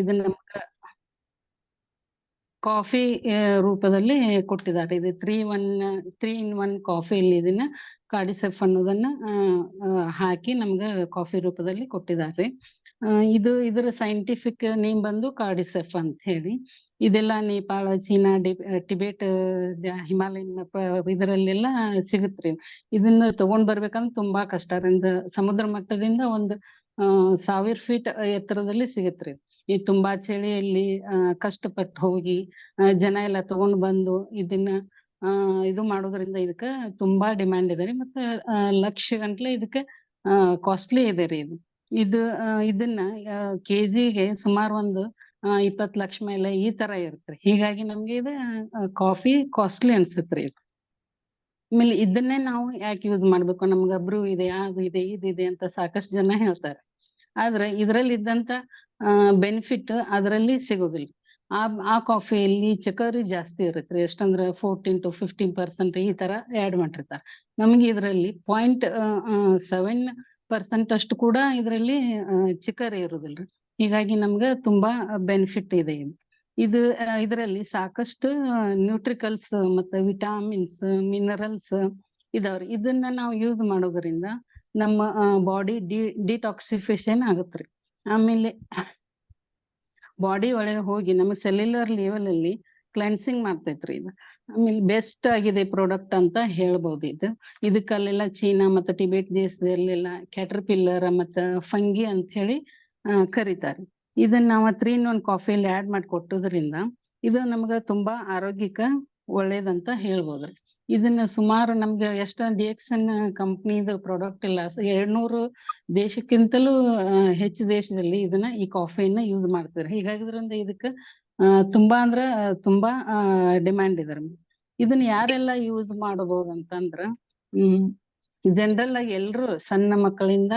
ಇದನ್ನ ನಮ್ಗ ಕಾಫಿ ರೂಪದಲ್ಲಿ ಕೊಟ್ಟಿದ್ದಾರೆ. ಇದು 3 in 1 ಕಾಫಿ ಇಲ್ಲಿ ಇದನ್ನ ಕಾರ್ಡಿಸೆಫ್ ಅನ್ನೋದನ್ನ ಹಾಕಿ ನಮ್ಗ ಕಾಫಿ ರೂಪದಲ್ಲಿ ಕೊಟ್ಟಿದ್ದಾರೆ. ಇದರ ಸೈಂಟಿಫಿಕ್ ನೇಮ್ ಬಂದು ಕಾರ್ಡಿಸೆಫ್ ಅಂತ ಹೇಳಿ. ಇದೆಲ್ಲ ನೇಪಾಳ, ಚೀನಾ, ಟಿಬೇಟ್, ಹಿಮಾಲಯನ್ ಇದರಲ್ಲೆಲ್ಲ ಸಿಗುತ್ರಿ. ಇದನ್ನ ತಗೊಂಡ್ ಬರ್ಬೇಕಂದ್ರೆ ತುಂಬಾ ಕಷ್ಟ. ಸಮುದ್ರ ಮಟ್ಟದಿಂದ ಒಂದು 1000 ಫೀಟ್ ಎತ್ತರದಲ್ಲಿ ಸಿಗತ್ರಿ. ಈ ತುಂಬಾ ಚಳಿಯಲ್ಲಿ ಕಷ್ಟಪಟ್ಟು ಹೋಗಿ ಜನ ಎಲ್ಲ ತಗೊಂಡ್ ಬಂದು ಇದನ್ನ ಇದು ಮಾಡೋದ್ರಿಂದ ಇದಕ್ಕ ತುಂಬಾ ಡಿಮ್ಯಾಂಡ್ ಇದೆ ರೀ. ಮತ್ತೆ ಲಕ್ಷ ಗಂಟ್ಲೆ ಇದಕ್ಕೆ ಕಾಸ್ಟ್ಲಿ ಇದೆ ರೀ. ಇದನ್ನ ಕೆಜಿಗೆ ಸುಮಾರು ಒಂದು 20 ಲಕ್ಷ ಮೇಲೆ ಈ ತರ ಇರುತ್ತೆ. ಹೀಗಾಗಿ ನಮ್ಗೆ ಇದು ಕಾಫಿ ಕಾಸ್ಟ್ಲಿ ಅನ್ಸತ್ರಿ. ಆಮೇಲೆ ಇದನ್ನೇ ನಾವು ಯಾಕೆ ಯೂಸ್ ಮಾಡ್ಬೇಕು, ನಮ್ಗೆ ಬ್ರೂ ಇದೆ, ಅದು ಇದೆ, ಇದಿದೆ ಅಂತ ಸಾಕಷ್ಟು ಜನ ಹೇಳ್ತಾರೆ. ಆದ್ರೆ ಇದ್ರಲ್ಲಿ ಇದ್ದಂತ ಬೆನಿಫಿಟ್ ಅದರಲ್ಲಿ ಸಿಗೋದಿಲ್ಲ. ಆ ಕಾಫಿಯಲ್ಲಿ ಚಕ್ಕರಿ ಜಾಸ್ತಿ ಇರುತ್ತೆ. ಎಷ್ಟಂದ್ರೆ 14 to 15% ಈ ತರ ಆಡ್ ಮಾಡಿರ್ತಾರೆ. ನಮ್ಗೆ ಇದರಲ್ಲಿ 0.7% ಅಷ್ಟು ಕೂಡ ಇದರಲ್ಲಿ ಚಕ್ಕರಿ ಇರುದಿಲ್ರಿ. ಹೀಗಾಗಿ ನಮ್ಗೆ ತುಂಬಾ ಬೆನಿಫಿಟ್ ಇದೆ. ಇದರಲ್ಲಿ ಸಾಕಷ್ಟು ನ್ಯೂಟ್ರಿಕಲ್ಸ್ ಮತ್ತೆ ವಿಟಾಮಿನ್ಸ್, ಮಿನರಲ್ಸ್ ಇದಾವ್ರಿ. ಇದನ್ನ ನಾವು ಯೂಸ್ ಮಾಡೋದ್ರಿಂದ ನಮ್ಮ ಬಾಡಿ ಡಿಟಾಕ್ಸಿಫಿಕೇಶನ್ ಆಗುತ್ತ್ರಿ. ಆಮೇಲೆ ಬಾಡಿ ಒಳಗೆ ಹೋಗಿ ನಮ್ಮ ಸೆಲ್ಯುಲರ್ ಲೆವೆಲ್ ಅಲ್ಲಿ ಕ್ಲೆನ್ಸಿಂಗ್ ಮಾಡ್ತೈತ್ರಿ ಇದು. ಆಮೇಲೆ ಬೆಸ್ಟ್ ಆಗಿದೆ ಪ್ರಾಡಕ್ಟ್ ಅಂತ ಹೇಳ್ಬೋದು. ಇದಕ್ಕಲ್ಲೆಲ್ಲ ಚೀನಾ ಮತ್ತೆ ಟಿಬೇಟ್ ದೇಶದಲ್ಲೆಲ್ಲ ಕ್ಯಾಟರ್ಪಿಲ್ಲರ್ ಮತ್ತ ಫಂಗಿ ಅಂತ ಹೇಳಿ ಕರೀತಾರೆ. ಇದನ್ನ ನಾವು 3 in 1 ಕಾಫಿಯಲ್ಲಿ ಆಡ್ ಮಾಡಿ ಕೊಟ್ಟೋದ್ರಿಂದ ಇದು ನಮ್ಗ ತುಂಬಾ ಆರೋಗ್ಯಕ್ಕ ಒಳ್ಳೇದಂತ ಹೇಳ್ಬೋದ್ರಿ. ಇದನ್ನ ಸುಮಾರು ನಮ್ಗೆ ಡಿಎಕ್ಸನ್ ಕಂಪ್ನಿದು ಪ್ರಾಡಕ್ಟ್ ಇಲ್ಲ 200 ದೇಶಕ್ಕಿಂತಲೂ ಹೆಚ್ಚು ದೇಶದಲ್ಲಿ ಈ ಕಾಫಿಯನ್ನ ಯೂಸ್ ಮಾಡ್ತಾರೆ. ಹೀಗಾಗಿದ್ರಿಂದ ಇದಕ್ಕ ತುಂಬಾ ಅಂದ್ರ ತುಂಬಾ ಡಿಮ್ಯಾಂಡ್ ಇದೆ. ಇದನ್ನ ಯಾರೆಲ್ಲ ಯೂಸ್ ಮಾಡಬಹುದು ಅಂತಂದ್ರ ಜನರಲ್ ಆಗಿ ಎಲ್ರು, ಸಣ್ಣ ಮಕ್ಕಳಿಂದ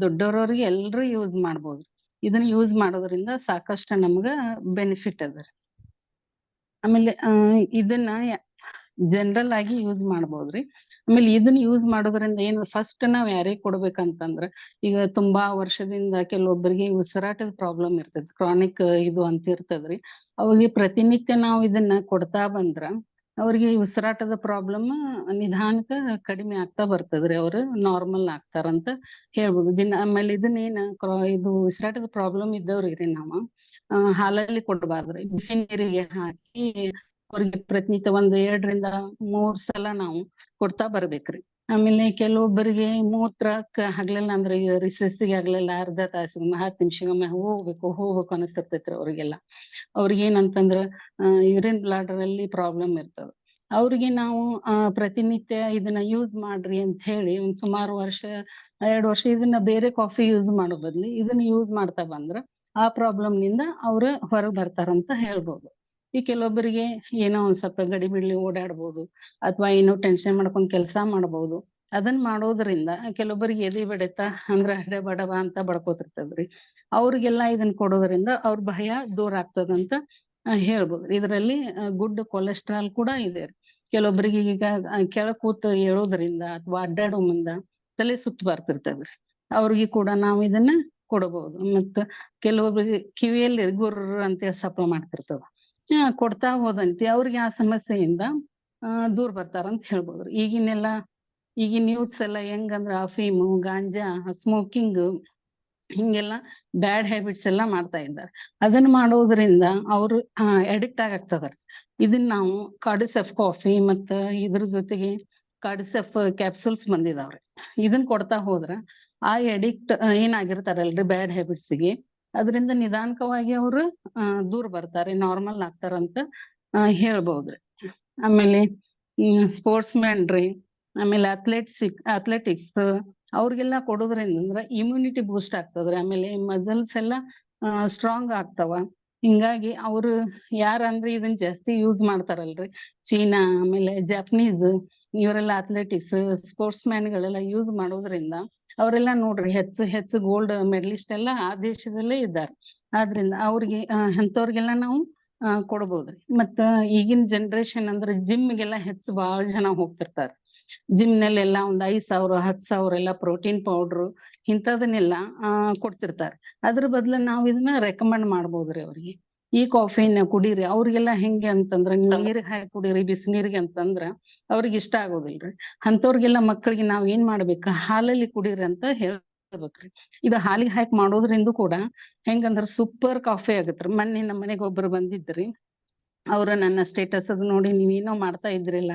ದೊಡ್ಡವರವ್ರಿಗೆ ಎಲ್ರು ಯೂಸ್ ಮಾಡ್ಬೋದು. ಇದನ್ನ ಯೂಸ್ ಮಾಡೋದ್ರಿಂದ ಸಾಕಷ್ಟು ನಮ್ಗ ಬೆನಿಫಿಟ್ ಅದ. ಆಮೇಲೆ ಇದನ್ನ ಜನರಲ್ ಆಗಿ ಯೂಸ್ ಮಾಡ್ಬೋದ್ರಿ. ಆಮೇಲೆ ಇದನ್ನ ಯೂಸ್ ಮಾಡೋದ್ರಿಂದ ಏನು, ಫಸ್ಟ್ ನಾವ್ ಯಾರಿಗ್ ಕೊಡ್ಬೇಕಂತಂದ್ರ, ಈಗ ತುಂಬಾ ವರ್ಷದಿಂದ ಕೆಲವೊಬ್ಬರಿಗೆ ಉಸಿರಾಟದ ಪ್ರಾಬ್ಲಮ್ ಇರ್ತೈತಿ, ಕ್ರಾನಿಕ್ ಇದು ಅಂತ ಇರ್ತದ್ರಿ. ಅವ್ರಿಗೆ ಪ್ರತಿನಿತ್ಯ ನಾವು ಇದನ್ನ ಕೊಡ್ತಾ ಬಂದ್ರ ಅವ್ರಿಗೆ ಉಸಿರಾಟದ ಪ್ರಾಬ್ಲಮ್ ನಿಧಾನಕ್ಕ ಕಡಿಮೆ ಆಗ್ತಾ ಬರ್ತದ್ರಿ. ಅವ್ರು ನಾರ್ಮಲ್ ಆಗ್ತಾರಂತ ಹೇಳ್ಬೋದು. ಆಮೇಲೆ ಇದು ಉಸಿರಾಟದ ಪ್ರಾಬ್ಲಮ್ ಇದ್ದವ್ರಿಗೆ ನಾವು ಹಾಲಲ್ಲಿ ಕೊಡ್ಬಾರ್ದ್ರಿ. ಬಿಸಿ ನೀರಿಗೆ ಹಾಕಿ ಅವ್ರಿಗೆ ಪ್ರತಿನಿತ್ಯ 1 2 ರಿಂದ 3 ಸಲ ನಾವು ಕೊಡ್ತಾ ಬರ್ಬೇಕ್ರಿ. ಆಮೇಲೆ ಕೆಲವೊಬ್ಬರಿಗೆ ಮೂತ್ರಕ್ಕೆ ಹಗ್ಲಿಲ್ಲ ಅಂದ್ರೆ ರಿಸೆಸ್ಸಿಗೆ ಆಗ್ಲಿಲ್ಲ, ಅರ್ಧ ತಾಸಿಗೊಮ್ಮೆ 10 ನಿಮಿಷಗೊಮ್ಮೆ ಹೋಗ್ಬೇಕು ಅನಿಸ್ತಿರ್ತೈತ್ರಿ ಅವ್ರಿಗೆಲ್ಲ. ಅವ್ರಿಗೆ ಏನಂತಂದ್ರ ಯೂರಿನ್ ಬ್ಲಾಡರ್ ಅಲ್ಲಿ ಪ್ರಾಬ್ಲಮ್ ಇರ್ತದ. ಅವ್ರಿಗೆ ನಾವು ಪ್ರತಿನಿತ್ಯ ಇದನ್ನ ಯೂಸ್ ಮಾಡ್ರಿ ಅಂತ ಹೇಳಿ ಒಂದ್ ಸುಮಾರು 2 ವರ್ಷ ಇದನ್ನ ಬೇರೆ ಕಾಫಿ ಯೂಸ್ ಮಾಡೋ ಬದ್ಲಿ ಇದನ್ನ ಯೂಸ್ ಮಾಡ್ತಾ ಬಂದ್ರ ಆ ಪ್ರಾಬ್ಲಮ್ ನಿಂದ ಅವ್ರು ಹೊರಗ್ ಬರ್ತಾರಂತ ಹೇಳ್ಬೋದು. ಈ ಕೆಲವೊಬ್ಬರಿಗೆ ಏನೋ ಒಂದ್ ಸ್ವಲ್ಪ ಗಡಿಬಿಡ್ಲಿ ಓಡಾಡ್ಬೋದು, ಅಥವಾ ಏನೋ ಟೆನ್ಷನ್ ಮಾಡ್ಕೊಂಡ್ ಕೆಲ್ಸ ಮಾಡ್ಬೋದು. ಅದನ್ ಮಾಡೋದ್ರಿಂದ ಕೆಲವೊಬ್ಬರಿಗೆ ಎದೆ ಬಡಿತ ಅಂದ್ರ ಹಡೆ ಬಡವ ಅಂತ ಬಡ್ಕೋತಿರ್ತದ್ರಿ. ಅವ್ರಿಗೆಲ್ಲಾ ಇದನ್ ಕೊಡೋದ್ರಿಂದ ಅವ್ರ ಭಯ ದೂರ ಆಗ್ತದಂತ ಹೇಳ್ಬೋದು. ಇದರಲ್ಲಿ ಗುಡ್ ಕೊಲೆಸ್ಟ್ರಾಲ್ ಕೂಡ ಇದೆ. ಕೆಲವೊಬ್ಬರಿಗೆ ಈಗ ಕೆಳ ಕೂತ್ ಏಳೋದ್ರಿಂದ ಅಥವಾ ಅಡ್ಡಾಡೋ ಮುಂದ ತಲೆ ಸುತ್ತ ಬರ್ತಿರ್ತದ್ರಿ. ಅವ್ರಿಗೆ ಕೂಡ ನಾವು ಇದನ್ನ ಕೊಡಬಹುದು. ಮತ್ತ ಕೆಲವೊಬ್ಬರಿಗೆ ಕಿವಿಯಲ್ಲಿ ಗುರ್ರ ಅಂತೇಳಿ ಸಪ್ಲ ಮಾಡ್ತಿರ್ತದ. ಕೊಡ್ತಾ ಹೋದಂತೆ ಅವ್ರಿಗೆ ಆ ಸಮಸ್ಯೆಯಿಂದ ದೂರ ಬರ್ತಾರಂತ ಹೇಳ್ಬೋದ್ರಿ. ಈಗಿನ ಯೂತ್ಸ್ ಎಲ್ಲ ಹೆಂಗಂದ್ರ ಅಫೀಮು, ಗಾಂಜಾ, ಸ್ಮೋಕಿಂಗ್ ಹಿಂಗೆಲ್ಲ ಬ್ಯಾಡ್ ಹ್ಯಾಬಿಟ್ಸ್ ಎಲ್ಲ ಮಾಡ್ತಾ ಇದ್ದಾರೆ. ಅದನ್ನ ಮಾಡೋದ್ರಿಂದ ಅವ್ರು ಅಡಿಕ್ಟ್ ಆಗ್ತದಾರ. ಇದನ್ನ ನಾವು ಕಾರ್ಡಿಸೆಫ್ ಕಾಫಿ ಮತ್ತ ಇದ್ರ ಜೊತೆಗೆ ಕಾರ್ಡಿಸೆಫ್ ಕ್ಯಾಪ್ಸೂಲ್ಸ್ ಬಂದಿದಾವ್ರಿ. ಇದನ್ ಕೊಡ್ತಾ ಹೋದ್ರ ಆ ಅಡಿಕ್ಟ್ ಏನಾಗಿರ್ತಾರಲ್ರಿ ಬ್ಯಾಡ್ ಹ್ಯಾಬಿಟ್ಸ್ಗೆ, ಅದರಿಂದ ನಿಧಾನಕವಾಗಿ ಅವರು ದೂರ ಬರ್ತಾರೆ, ನಾರ್ಮಲ್ ಆಗ್ತಾರಂತ ಹೇಳ್ಬೋದ್ರಿ. ಆಮೇಲೆ ಸ್ಪೋರ್ಟ್ಸ್ ಮ್ಯಾನ್ ರೀ, ಆಮೇಲೆ ಅಥ್ಲೆಟಿಕ್ಸ್ ಅವ್ರಿಗೆಲ್ಲ ಕೊಡೋದ್ರಿಂದ ಇಮ್ಯುನಿಟಿ ಬೂಸ್ಟ್ ಆಗ್ತದ್ರಿ. ಆಮೇಲೆ ಮಸಲ್ಸ್ ಎಲ್ಲ ಸ್ಟ್ರಾಂಗ್ ಆಗ್ತಾವ. ಹಿಂಗಾಗಿ ಅವ್ರು ಯಾರಂದ್ರೆ ಇದನ್ನ ಜಾಸ್ತಿ ಯೂಸ್ ಮಾಡ್ತಾರಲ್ರಿ, ಚೀನಾ ಆಮೇಲೆ ಜಪಾನೀಸ್ ಇವರೆಲ್ಲ ಅಥ್ಲೆಟಿಕ್ಸ್ ಸ್ಪೋರ್ಟ್ಸ್ ಮ್ಯಾನ್ಗಳೆಲ್ಲ ಯೂಸ್ ಮಾಡೋದ್ರಿಂದ ಅವರೆಲ್ಲ ನೋಡ್ರಿ ಹೆಚ್ಚು ಗೋಲ್ಡ್ ಮೆಡಲಿಸ್ಟ್ ಎಲ್ಲ ಆ ದೇಶದಲ್ಲೇ ಇದ್ದಾರೆ. ಆದ್ರಿಂದ ಅವ್ರಿಗೆ ಅಂತವ್ರಿಗೆಲ್ಲ ನಾವು ಕೊಡ್ಬೋದ್ರಿ. ಮತ್ತ ಈಗಿನ ಜನರೇಷನ್ ಅಂದ್ರೆ ಜಿಮ್ಗೆಲ್ಲ ಬಾಳ ಜನ ಹೋಗ್ತಿರ್ತಾರೆ. ಜಿಮ್ ನಲ್ಲೆಲ್ಲ ಒಂದ್ 5,000 10,000 ಎಲ್ಲ ಪ್ರೋಟೀನ್ ಪೌಡ್ರು ಇಂಥದನ್ನೆಲ್ಲ ಕೊಡ್ತಿರ್ತಾರೆ. ಅದ್ರ ಬದ್ಲು ನಾವ್ ಇದನ್ನ ರೆಕಮೆಂಡ್ ಮಾಡ್ಬೋದ್ರಿ ಅವ್ರಿಗೆ. ಈ ಕಾಫಿನ ಕುಡೀರಿ. ಅವ್ರಿಗೆಲ್ಲ ಹೆಂಗೆ ಅಂತಂದ್ರ ನೀವ್ ನೀರಿಗೆ ಹಾಕಿ ಕುಡೀರಿ ಬಿಸಿನೀರಿಗೆ ಅಂತಂದ್ರ ಅವ್ರಿಗೆ ಇಷ್ಟ ಆಗೋದಿಲ್ರಿ. ಅಂತವ್ರಿಗೆಲ್ಲ ಮಕ್ಕಳಿಗೆ ನಾವ್ ಏನ್ ಮಾಡ್ಬೇಕ, ಹಾಲಲ್ಲಿ ಕುಡೀರಿ ಅಂತ ಹೇಳ್ಬೇಕ್ರಿ. ಇದು ಹಾಲಿಗೆ ಹಾಕಿ ಮಾಡೋದ್ರಿಂದ ಕೂಡ ಹೆಂಗಂದ್ರ ಸೂಪರ್ ಕಾಫಿ ಆಗತ್ರಿ. ಮೊನ್ನೆ ನಮ್ಮ ಮನೆಗೆ ಒಬ್ರು ಬಂದಿದ್ರಿ. ಅವ್ರು ನನ್ನ ಸ್ಟೇಟಸ್ ಅದು ನೋಡಿ ನೀವೇನೋ ಮಾಡ್ತಾ ಇದ್ರಿಲ್ಲ,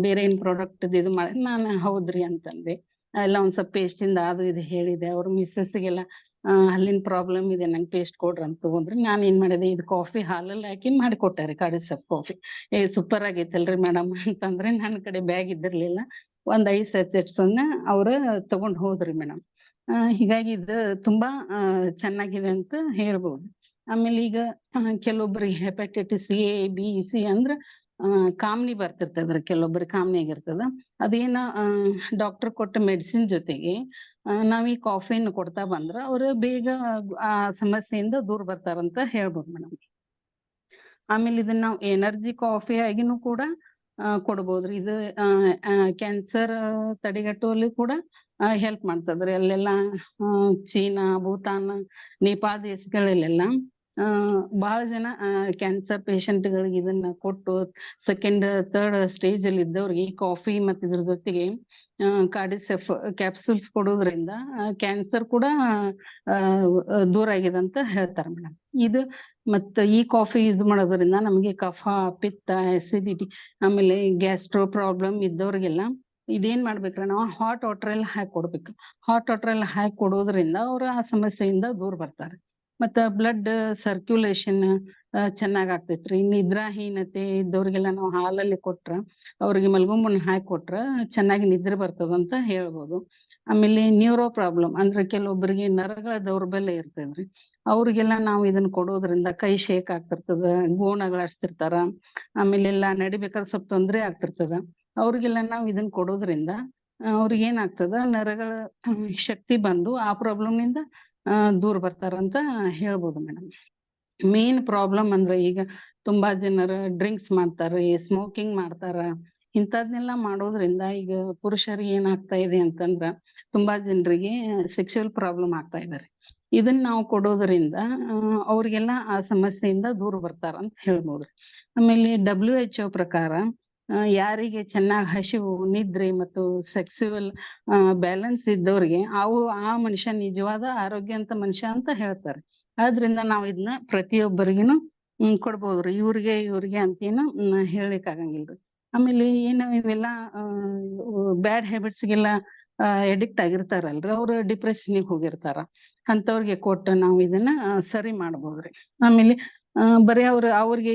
ಬೇರೆ ಏನ್ ಪ್ರಾಡಕ್ಟ್ ಇದು ಮಾಡಿ, ನಾನು ಹೌದ್ರಿ ಅಂತಂದೆ. ಎಲ್ಲ ಒಂದ್ ಸ್ವಲ್ಪ ಪೇಸ್ಟಿಂದ ಅದು ಇದು ಹೇಳಿದೆ. ಅವ್ರ ಮಿಸ್ಸಸ್ಗೆಲ್ಲ ಹಲ್ಲಿನ ಪ್ರಾಬ್ಲಮ್ ಇದೆ, ನಂಗೆ ಪೇಸ್ಟ್ ಕೊಡ್ರಿ ಅಂತ ತಗೊಂಡ್ರಿ. ನಾನ್ ಏನ್ ಮಾಡಿದೆ, ಇದು ಕಾಫಿ ಹಾಲಲ್ಲಿ ಹಾಕಿ ಮಾಡಿಕೊಟ್ಟಾರೆ ಕಾಡಿಸಪ್ ಕಾಫಿ. ಸೂಪರ್ ಆಗೈತಲ್ರಿ ಮೇಡಮ್ ಅಂತಂದ್ರೆ, ನನ್ನ ಕಡೆ ಬ್ಯಾಗ್ ಇದ್ದಿರ್ಲಿಲ್ಲ. ಒಂದ್ 5 sachets ಅನ್ನ ಅವ್ರ ತಗೊಂಡ್ ಹೋದ್ರಿ ಮೇಡಮ್. ಹೀಗಾಗಿ ಇದು ತುಂಬಾ ಚೆನ್ನಾಗಿದೆ ಅಂತ ಹೇಳ್ಬೋದು. ಆಮೇಲೆ ಈಗ ಕೆಲವೊಬ್ರಿಗೆ ಹೆಪಟೈಟಿಸ್ ಎ ಬಿ ಸಿ ಅಂದ್ರ ಕಾಮ್ನಿ ಬರ್ತಿರ್ತದ್ರ, ಕೆಲವೊಬ್ರಿಗೆ ಕಾಮ್ನಿ ಆಗಿರ್ತದ. ಅದೇನ ಡಾಕ್ಟರ್ ಕೊಟ್ಟ ಮೆಡಿಸಿನ್ ಜೊತೆಗೆ ನಾವ್ ಈ ಕಾಫಿನ ಕೊಡ್ತಾ ಬಂದ್ರ ಅವ್ರು ಬೇಗ ಆ ಸಮಸ್ಯೆಯಿಂದ ದೂರ ಬರ್ತಾರಂತ ಹೇಳ್ಬೋದು ಮೇಡಮ್. ಆಮೇಲೆ ಇದನ್ನ ನಾವು ಎನರ್ಜಿ ಕಾಫಿ ಆಗಿನೂ ಕೂಡ ಕೊಡ್ಬೋದ್ರಿ. ಇದು ಕ್ಯಾನ್ಸರ್ ತಡೆಗಟ್ಟುವಲ್ಲಿ ಕೂಡ ಹೆಲ್ಪ್ ಮಾಡ್ತದ್ರಿ. ಅಲ್ಲೆಲ್ಲ ಚೀನಾ, ಭೂತಾನ್, ನೇಪಾಳ ದೇಶಗಳಲ್ಲೆಲ್ಲ ಬಹಳ ಜನ ಕ್ಯಾನ್ಸರ್ ಗಳಿಗೆ ಇದನ್ನ ಕೊಟ್ಟು ಸೆಕೆಂಡ್ ಥರ್ಡ್ ಸ್ಟೇಜ್ ಅಲ್ಲಿ ಇದ್ದವ್ರಿಗೆ ಈ ಕಾಫಿ ಮತ್ತ ಇದ್ರ ಜೊತೆಗೆ ಕಾರ್ಡಿಸೆಫ್ ಕ್ಯಾಪ್ಸೂಲ್ಸ್ ಕೊಡೋದ್ರಿಂದ ಕ್ಯಾನ್ಸರ್ ಕೂಡ ದೂರ ಆಗಿದೆ ಅಂತ ಹೇಳ್ತಾರೆ ಮೇಡಮ್. ಇದು ಮತ್ತ ಈ ಕಾಫಿ ಯೂಸ್ ಮಾಡೋದ್ರಿಂದ ನಮಗೆ ಕಫ, ಪಿತ್ತ, ಅಸಿಡಿಟಿ, ಆಮೇಲೆ ಗ್ಯಾಸ್ಟ್ರೋ ಪ್ರಾಬ್ಲಮ್ ಇದ್ದವ್ರಿಗೆಲ್ಲ ಇದೇನ್ ಮಾಡ್ಬೇಕ್ರ, ನಾವು ಹಾಟ್ ವಾಟರ್ ಎಲ್ಲ ಹಾಕಿ ಕೊಡ್ಬೇಕು. ಹಾಟ್ ವಾಟರ್ ಎಲ್ಲ ಹಾಕಿ ಕೊಡೋದ್ರಿಂದ ಅವ್ರ ಆ ಸಮಸ್ಯೆಯಿಂದ ದೂರ ಬರ್ತಾರೆ. ಮತ್ತ ಬ್ಲಡ್ ಸರ್ಕ್ಯುಲೇಷನ್ ಚೆನ್ನಾಗ್ ಆಗ್ತೈತ್ರಿ. ನಿದ್ರಾಹೀನತೆ ಇದ್ದವ್ರಿಗೆಲ್ಲ ನಾವು ಹಾಲಲ್ಲಿ ಕೊಟ್ರ, ಅವ್ರಿಗೆ ಮಲ್ಗೊಂಬನ್ ಹಾಕಿ ಕೊಟ್ರ ಚೆನ್ನಾಗಿ ನಿದ್ರೆ ಬರ್ತದಂತ ಹೇಳ್ಬೋದು. ಆಮೇಲೆ ನ್ಯೂರೋ ಪ್ರಾಬ್ಲಮ್ ಅಂದ್ರೆ ಕೆಲವೊಬ್ಬರಿಗೆ ನರಗಳ ದೌರ್ಬಲ್ಯ ಇರ್ತದ್ರಿ. ಅವ್ರಿಗೆಲ್ಲ ನಾವು ಇದನ್ನ ಕೊಡೋದ್ರಿಂದ ಕೈ ಶೇಕ್ ಆಗ್ತಿರ್ತದ, ಗೋಣಗಳಾಡ್ತಿರ್ತಾರ, ಆಮೇಲೆ ಎಲ್ಲಾ ನಡಿಬೇಕಾದ್ರೆ ಸ್ವಲ್ಪ ತೊಂದ್ರೆ ಆಗ್ತಿರ್ತದ. ಅವ್ರಿಗೆಲ್ಲ ನಾವ್ ಇದನ್ನ ಕೊಡೋದ್ರಿಂದ ಅವ್ರಿಗೆ ಏನಾಗ್ತದ, ನರಗಳ ಶಕ್ತಿ ಬಂದು ಆ ಪ್ರಾಬ್ಲಮ್ ಇಂದ ದೂರ ಬರ್ತಾರಂತ ಹೇಳ್ಬೋದು ಮೇಡಮ್. ಮೇನ್ ಪ್ರಾಬ್ಲಮ್ ಅಂದ್ರೆ ಈಗ ತುಂಬಾ ಜನರು ಡ್ರಿಂಕ್ಸ್ ಮಾಡ್ತಾರೆ, ಸ್ಮೋಕಿಂಗ್ ಮಾಡ್ತಾರ. ಇಂಥದ್ನೆಲ್ಲ ಮಾಡೋದ್ರಿಂದ ಈಗ ಪುರುಷರಿಗೆ ಏನಾಗ್ತಾ ಇದೆ ಅಂತಂದ್ರ ತುಂಬಾ ಜನರಿಗೆ ಸೆಕ್ಷುವಲ್ ಪ್ರಾಬ್ಲಮ್ ಆಗ್ತಾ ಇದಾರೆ. ಇದನ್ನ ನಾವು ಕೊಡೋದ್ರಿಂದ ಅವ್ರಿಗೆಲ್ಲ ಆ ಸಮಸ್ಯೆಯಿಂದ ದೂರ ಬರ್ತಾರ ಅಂತ ಹೇಳ್ಬೋದ್ರಿ. ಆಮೇಲೆ WHO ಪ್ರಕಾರ ಯಾರಿಗೆ ಚೆನ್ನಾಗ್ ಹಸಿವು, ನಿದ್ರೆ ಮತ್ತು ಸೆಕ್ಸುವಲ್ ಬ್ಯಾಲೆನ್ಸ್ ಇದ್ದವ್ರಿಗೆ ಆ ಮನುಷ್ಯ ನಿಜವಾದ ಆರೋಗ್ಯವಂತ ಮನುಷ್ಯ ಅಂತ ಹೇಳ್ತಾರೆ. ಆದ್ರಿಂದ ನಾವ್ ಇದನ್ನ ಪ್ರತಿಯೊಬ್ಬರಿಗೂನು ಕೊಡ್ಬೋದ್ರಿ. ಇವ್ರಿಗೆ ಅಂತೇನು ಹೇಳ್ಲಿಕ್ ಆಗಂಗಿಲ್ರಿ. ಆಮೇಲೆ ಏನು ಇವೆಲ್ಲ ಬ್ಯಾಡ್ ಹ್ಯಾಬಿಟ್ಸ್ಗೆಲ್ಲ ಎಡಿಕ್ಟ್ ಆಗಿರ್ತಾರಲ್ರಿ, ಅವ್ರು ಡಿಪ್ರೆಷನ್ಗೆ ಹೋಗಿರ್ತಾರ. ಅಂತವ್ರಿಗೆ ಕೊಟ್ಟು ನಾವು ಇದನ್ನ ಸರಿ ಮಾಡ್ಬೋದ್ರಿ. ಆಮೇಲೆ ಬರೀ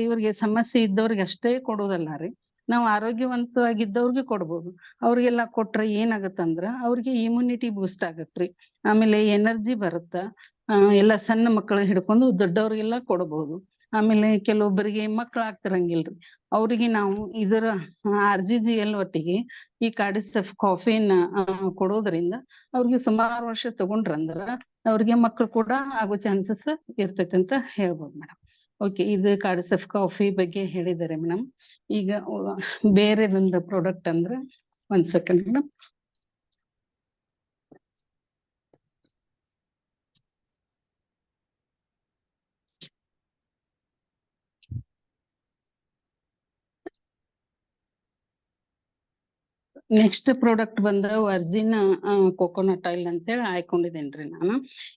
ಇವ್ರಿಗೆ ಸಮಸ್ಯೆ ಇದ್ದವ್ರಿಗೆ ಅಷ್ಟೇ ಕೊಡೋದಲ್ಲ ರೀ, ನಾವು ಆರೋಗ್ಯವಂತವಾಗಿದ್ದವ್ರಿಗೆ ಕೊಡ್ಬೋದು. ಅವ್ರಿಗೆಲ್ಲ ಕೊಟ್ರೆ ಏನಾಗತ್ತಂದ್ರ ಅವ್ರಿಗೆ ಇಮ್ಯುನಿಟಿ ಬೂಸ್ಟ್ ಆಗತ್ರಿ. ಆಮೇಲೆ ಎನರ್ಜಿ ಬರುತ್ತ. ಎಲ್ಲ ಸಣ್ಣ ಮಕ್ಕಳು ಹಿಡ್ಕೊಂಡು ದೊಡ್ಡವ್ರಿಗೆಲ್ಲ ಕೊಡ್ಬೋದು. ಆಮೇಲೆ ಕೆಲವೊಬ್ಬರಿಗೆ ಮಕ್ಳು ಆಗ್ತಿರಂಗಿಲ್ರಿ, ಅವ್ರಿಗೆ ನಾವು ಇದರ RGGL ಒಟ್ಟಿಗೆ ಈ ಕಾರ್ಡಿಸೆಫ್ ಕಾಫಿನ ಕೊಡೋದ್ರಿಂದ ಅವ್ರಿಗೆ ಸುಮಾರು ವರ್ಷ ತಗೊಂಡ್ರಂದ್ರ ಅವ್ರಿಗೆ ಮಕ್ಳು ಕೂಡ ಆಗೋ ಚಾನ್ಸಸ್ ಇರ್ತೈತೆ ಅಂತ ಹೇಳ್ಬೋದು ಮೇಡಮ್. ಓಕೆ, ಇದು ಕಾರ್ಡಿಸೆಫ್ ಕಾಫಿ ಬಗ್ಗೆ ಹೇಳಿದ್ದಾರೆ ಮೇಡಮ್. ಈಗ ಬೇರೆದೊಂದು ಪ್ರಾಡಕ್ಟ್ ಅಂದ್ರೆ, ಒಂದ್ ಸೆಕೆಂಡ್ ಮೇಡಮ್. ನೆಕ್ಸ್ಟ್ ಪ್ರಾಡಕ್ಟ್ ಬಂದ ವರ್ಜಿನ್ ಕೋಕೋನಟ್ ಆಯಿಲ್ ಅಂತೇಳಿ ಹಾಕೊಂಡಿದ್ದೇನ್ರಿ ನಾನು.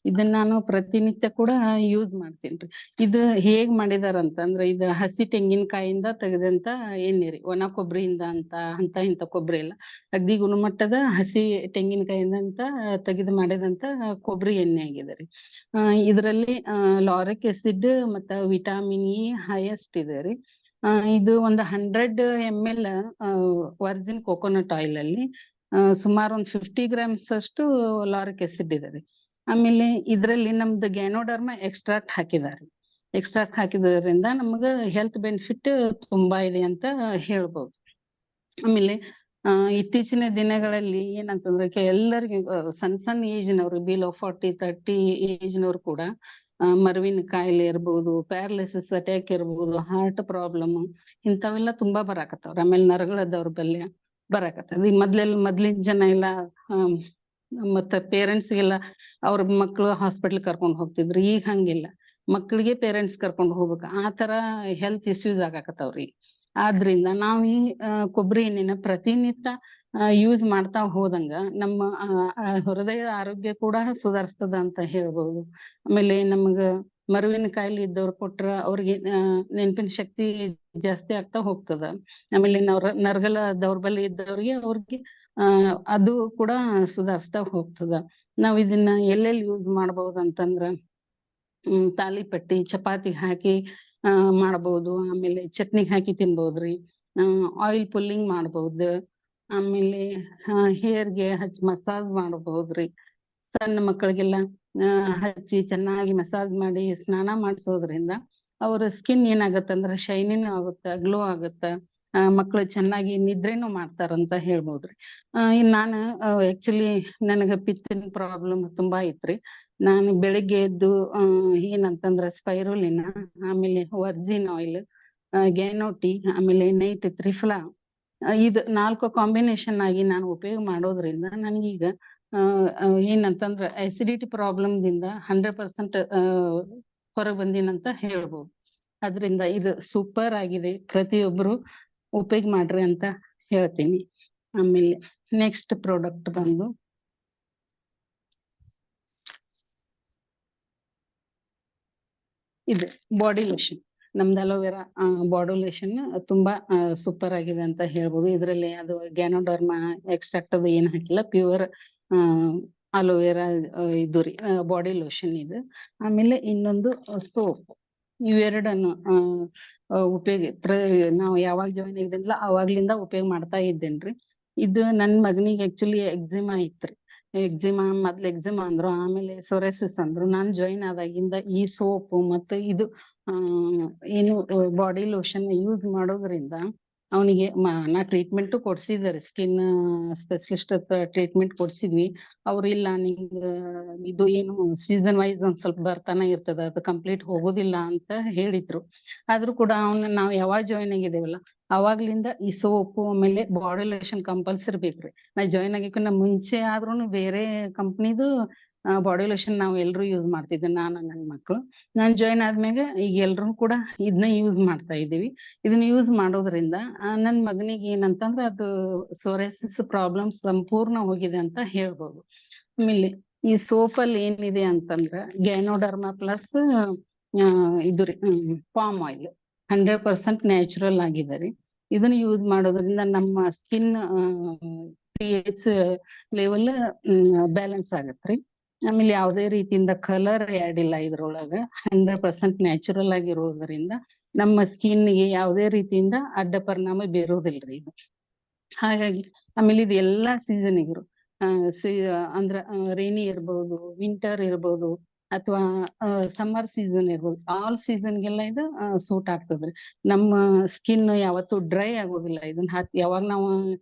ಇದನ್ನ ನಾನು ಪ್ರತಿನಿತ್ಯ ಕೂಡ ಯೂಸ್ ಮಾಡ್ತೇನ್ರಿ. ಇದು ಹೇಗ್ ಮಾಡಿದಾರ ಅಂತಂದ್ರ, ಇದು ಹಸಿ ತೆಂಗಿನಕಾಯಿಂದ ತೆಗೆದಂತ ಎಣ್ಣೆ ರೀ, ಒಣ ಕೊಬ್ಬರಿಯಿಂದ ಇಂಥ ಕೊಬ್ಬರಿ ಎಲ್ಲ, ಅಗ್ದಿ ಗುಣಮಟ್ಟದ ಹಸಿ ತೆಂಗಿನಕಾಯಿಂದ ಅಂತ ತೆಗೆದು ಮಾಡಿದಂತ ಕೊಬ್ಬರಿ ಎಣ್ಣೆ ಆಗಿದೆ ರೀ. ಇದರಲ್ಲಿ ಲಾರಿಕ್ ಆಸಿಡ್ ಮತ್ತ ವಿಟಾಮಿನ್ ಇ ಹೈಯೆಸ್ಟ್ ಇದೆ ರೀ. ಇದು ಒಂದು 100 ml ವರ್ಜಿನ್ ಕೋಕೋನಟ್ ಆಯಿಲ್ ಅಲ್ಲಿ ಸುಮಾರು ಒಂದು 50 grams ಅಷ್ಟು ಲಾರಿಕ್ ಆಸಿಡ್ ಇದೆ ರೀ. ಆಮೇಲೆ ಇದರಲ್ಲಿ ನಮ್ದು ಗ್ಯಾನೋಡರ್ಮ ಎಕ್ಸ್ಟ್ರಾಕ್ಟ್ ಹಾಕಿದಾರೆ. ಎಕ್ಸ್ಟ್ರಾಕ್ಟ್ ಹಾಕಿದ್ರಿಂದ ನಮಗ ಹೆಲ್ತ್ ಬೆನಿಫಿಟ್ ತುಂಬಾ ಇದೆ ಅಂತ ಹೇಳ್ಬೋದು. ಆಮೇಲೆ ಇತ್ತೀಚಿನ ದಿನಗಳಲ್ಲಿ ಏನಂತಂದ್ರೆ ಎಲ್ಲರಿಗೆ ಸಣ್ಣ ಏಜ್ನವ್ರು ಬಿಲೋ 40-30 ಏಜ್ನವ್ರು ಕೂಡ ಮರುವಿನ ಕಾಯಿಲೆ ಇರ್ಬೋದು, ಪ್ಯಾರಲಿಸಿಸ್ ಅಟ್ಯಾಕ್ ಇರ್ಬೋದು, ಹಾರ್ಟ್ ಪ್ರಾಬ್ಲಮ್ ಇಂಥವೆಲ್ಲ ತುಂಬಾ ಬರಾಕತ್ತವ್ರ. ಆಮೇಲೆ ನರಗಳ ದೌರ್ಬಲ್ಯ, ಬರಾಕತ್ತದ. ಈ ಮೊದ್ಲಿನ ಜನ ಎಲ್ಲಾ ಮತ್ತ ಪೇರೆಂಟ್ಸ್ಗೆಲ್ಲ ಅವ್ರ ಮಕ್ಳು ಹಾಸ್ಪಿಟ್ಲ್ ಕರ್ಕೊಂಡ್ ಹೋಗ್ತಿದ್ರು. ಈಗ ಹಂಗಿಲ್ಲ. ಮಕ್ಳಿಗೆ ಪೇರೆಂಟ್ಸ್ ಕರ್ಕೊಂಡ್ ಹೋಗ್ಬೇಕು. ಆ ತರ ಹೆಲ್ತ್ ಇಶ್ಯೂಸ್ ಆಗಾಕತ್ತಾವ್ರಿ. ಆದ್ರಿಂದ ನಾವ್ ಈ ಕೊಬ್ಬರಿ ಎಣ್ಣಿನ ಪ್ರತಿನಿತ್ಯ ಯೂಸ್ ಮಾಡ್ತಾ ಹೋದಂಗ ನಮ್ಮ ಹೃದಯ ಆರೋಗ್ಯ ಕೂಡ ಸುಧಾರಿಸ್ತದ ಅಂತ ಹೇಳ್ಬೋದು. ಆಮೇಲೆ ನಮ್ಗ ಮರುವಿನ ಕಾಯಿಲೆ ಇದ್ದವ್ರು ಕೊಟ್ರ ಅವ್ರಿಗೆ ನೆನಪಿನ ಶಕ್ತಿ ಜಾಸ್ತಿ ಆಗ್ತಾ ಹೋಗ್ತದ. ಆಮೇಲೆ ನರಗಳ ದೌರ್ಬಲ್ಯ ಇದ್ದವ್ರಿಗೆ ಅವ್ರಿಗೆ ಅದು ಕೂಡ ಸುಧಾರಿಸ್ತಾ ಹೋಗ್ತದ. ನಾವ್ ಇದನ್ನ ಎಲ್ಲೆಲ್ಲಿ ಯೂಸ್ ಮಾಡ್ಬಹುದ್ ಅಂತಂದ್ರ ತಾಲಿಪಟ್ಟಿ, ಚಪಾತಿ ಹಾಕಿ ಮಾಡ್ಬೋದು. ಆಮೇಲೆ ಚಟ್ನಿಗ್ ಹಾಕಿ ತಿನ್ಬೋದ್ರಿ. ಆಯಿಲ್ ಪುಲ್ಲಿಂಗ್ ಮಾಡ್ಬೋದು. ಆಮೇಲೆ ಹೇರ್ಗೆ ಹಚ್ಚಿ ಮಸಾಜ್ ಮಾಡ್ಬೋದ್ರಿ. ಸಣ್ಣ ಮಕ್ಕಳಿಗೆಲ್ಲ ಹಚ್ಚಿ ಚೆನ್ನಾಗಿ ಮಸಾಜ್ ಮಾಡಿ ಸ್ನಾನ ಮಾಡ್ಸೋದ್ರಿಂದ ಅವ್ರ ಸ್ಕಿನ್ ಏನಾಗತ್ತಂದ್ರ ಶೈನಿಂಗ್ ಆಗುತ್ತ, ಗ್ಲೋ ಆಗುತ್ತ. ಮಕ್ಳು ಚೆನ್ನಾಗಿ ನಿದ್ರೆನೂ ಮಾಡ್ತಾರಂತ ಹೇಳ್ಬೋದ್ರಿ. ಇನ್ ನಾನು ಆಕ್ಚುಲಿ ನನಗ ಪಿತ್ತಿನ ಪ್ರಾಬ್ಲಮ್ ತುಂಬಾ ಐತ್ರಿ. ನಾನು ಬೆಳಿಗ್ಗೆ ಎದ್ದು ಏನಂತಂದ್ರ ಸ್ಪೈರುಲಿನಾ, ಆಮೇಲೆ ವರ್ಜಿನ್ ಆಯಿಲ್, ಗ್ಯಾನೋಟಿ, ಆಮೇಲೆ ನೈಟ್ ತ್ರಿಫಲಾ, ಇದು 4 ಕಾಂಬಿನೇಷನ್ ಆಗಿ ನಾನು ಉಪಯೋಗ ಮಾಡೋದ್ರಿಂದ ನನಗೀಗ ಏನಂತಂದ್ರ ಅಸಿಡಿಟಿ ಪ್ರಾಬ್ಲಮ್ ದಿಂದ 100% ಹೊರಗ್ ಬಂದಿನಂತ ಹೇಳ್ಬೋದು. ಅದ್ರಿಂದ ಇದು ಸೂಪರ್ ಆಗಿದೆ. ಪ್ರತಿಯೊಬ್ರು ಉಪಯೋಗ ಮಾಡ್ರಿ ಅಂತ ಹೇಳ್ತೀನಿ. ಆಮೇಲೆ ನೆಕ್ಸ್ಟ್ ಪ್ರಾಡಕ್ಟ್ ಬಂದು ಇದು ಬಾಡಿ ಲೋಷನ್. ನಮ್ದು ಅಲೋವೆರಾ ಬಾಡಿ ಲೋಷನ್ ತುಂಬಾ ಸೂಪರ್ ಆಗಿದೆ ಅಂತ ಹೇಳ್ಬೋದು. ಇದ್ರಲ್ಲಿ ಅದು ಗ್ಯಾನೋಡರ್ಮಾ ಎಕ್ಸ್ಟ್ರಾಕ್ಟ್ ಅದು ಏನ್ ಹಾಕಿಲ್ಲ, ಪ್ಯೂರ್ ಅಲೋವೆರಾ ಇದು ರೀ ಬಾಡಿ ಲೋಷನ್ ಇದು. ಆಮೇಲೆ ಇನ್ನೊಂದು ಸೋಪ್. ಇವೆರಡನ್ನು ನಾವು ಯಾವಾಗ ಜಾಯಿನ್ ಆಗಿದ್ದಿಲ್ಲ ಅವಾಗ್ಲಿಂದ ಉಪಯೋಗ ಮಾಡ್ತಾ ಇದ್ದೇನ್ರಿ. ಇದು ನನ್ ಮಗನಿಗೆ ಆಕ್ಚುಲಿ ಎಕ್ಸಿಮಾ ಇತ್ರಿ. ಮೊದ್ಲು ಎಕ್ಸಿಮಾ ಅಂದ್ರು, ಆಮೇಲೆ ಸೊರೆಸಿಸ್ ಅಂದ್ರು. ನಾನ್ ಜಾಯಿನ್ ಆದಾಗಿಂದ ಈ ಸೋಪ್ ಮತ್ತೆ ಇದು ಏನು ಬಾಡಿ ಲೋಷನ್ ಯೂಸ್ ಮಾಡೋದ್ರಿಂದ ಅವನಿಗೆ ನಾ ಟ್ರೀಟ್ಮೆಂಟ್ ಕೊಡ್ಸಿದಾರೆ. ಸ್ಕಿನ್ ಸ್ಪೆಷಲಿಸ್ಟ್ ಟ್ರೀಟ್ಮೆಂಟ್ ಕೊಡ್ಸಿದ್ವಿ. ಅವ್ರು ಇಲ್ಲ ನಿಂಗ ಇದು ಏನು ಸೀಸನ್ ವೈಸ್ ಒಂದ್ ಸ್ವಲ್ಪ ಬರ್ತಾನೆ ಇರ್ತದ, ಅದು ಕಂಪ್ಲೀಟ್ ಹೋಗೋದಿಲ್ಲ ಅಂತ ಹೇಳಿದ್ರು. ಆದ್ರೂ ಕೂಡ ನಾವ್ ಯಾವಾಗ ಜಾಯಿನ್ ಆಗಿದ್ದೇವಲ್ಲ ಅವಾಗ್ಲಿಂದ ಈ ಸೋಪು ಆಮೇಲೆ ಬಾಡಿ ಲೋಷನ್ ಕಂಪಲ್ಸರಿ ಬೇಕ್ರಿ. ನಾ ಜಾಯಿನ್ ಆಗಿಕ್ಕಿನ್ನ ಮುಂಚೆ ಆದ್ರೂನು ಬೇರೆ ಕಂಪ್ನಿದು ಬಾಡಿ ಲೋಷನ್ ನಾವ್ ಎಲ್ರು ಯೂಸ್ ಮಾಡ್ತಿದ್ವಿ, ನಾನು ನನ್ ಮಕ್ಳು. ನಾನ್ ಜಾಯಿನ್ ಆದ್ಮ್ಯಾಗ ಈಗ ಎಲ್ರು ಕೂಡ ಇದನ್ನ ಯೂಸ್ ಮಾಡ್ತಾ ಇದೀವಿ. ಇದನ್ನ ಯೂಸ್ ಮಾಡೋದ್ರಿಂದ ನನ್ ಮಗನಿಗೆ ಏನಂತಂದ್ರ ಅದು ಸೋರೆಸಿಸ್ ಪ್ರಾಬ್ಲಮ್ ಸಂಪೂರ್ಣ ಹೋಗಿದೆ ಅಂತ ಹೇಳ್ಬೋದು. ಆಮೇಲೆ ಈ ಸೋಪ್ ಅಲ್ಲಿ ಏನಿದೆ ಅಂತಂದ್ರ ಗ್ಯಾನೋಡರ್ಮಾ ಪ್ಲಸ್ ಇದು ರೀ ಪಾಮ್ ಆಯಿಲ್ 100% ನ್ಯಾಚುರಲ್ ಆಗಿದೆ ರೀ. ಇದನ್ನ ಯೂಸ್ ಮಾಡೋದ್ರಿಂದ ನಮ್ಮ ಸ್ಕಿನ್ pH ಲೆವೆಲ್ ಬ್ಯಾಲೆನ್ಸ್ ಆಗತ್ರಿ. ಆಮೇಲೆ ಯಾವುದೇ ರೀತಿಯಿಂದ ಕಲರ್ ಆ್ಯಡ್ ಇಲ್ಲ ಇದ್ರೊಳಗ. 100% ನ್ಯಾಚುರಲ್ ಆಗಿರೋದ್ರಿಂದ ನಮ್ಮ ಸ್ಕಿನ್ಗೆ ಯಾವುದೇ ರೀತಿಯಿಂದ ಅಡ್ಡ ಪರಿಣಾಮ ಬೀರೋದಿಲ್ರಿ ಇದು. ಹಾಗಾಗಿ ಆಮೇಲೆ ಇದು ಎಲ್ಲಾ ಸೀಸನ್ನಿಗೂ ಅಂದ್ರ ರೇನಿ ಇರ್ಬೋದು, ವಿಂಟರ್ ಇರ್ಬೋದು, ಅಥವಾ ಸಮ್ಮರ್ ಸೀಸನ್ ಇರ್ಬೋದು, ಆಲ್ ಸೀಸನ್ಗೆಲ್ಲ ಇದು ಸೂಟ್ ಆಗ್ತದ್ರಿ. ನಮ್ಮ ಸ್ಕಿನ್ ಯಾವತ್ತೂ ಡ್ರೈ ಆಗೋದಿಲ್ಲ. ಇದನ್ನ ಯಾವಾಗ ನಾವು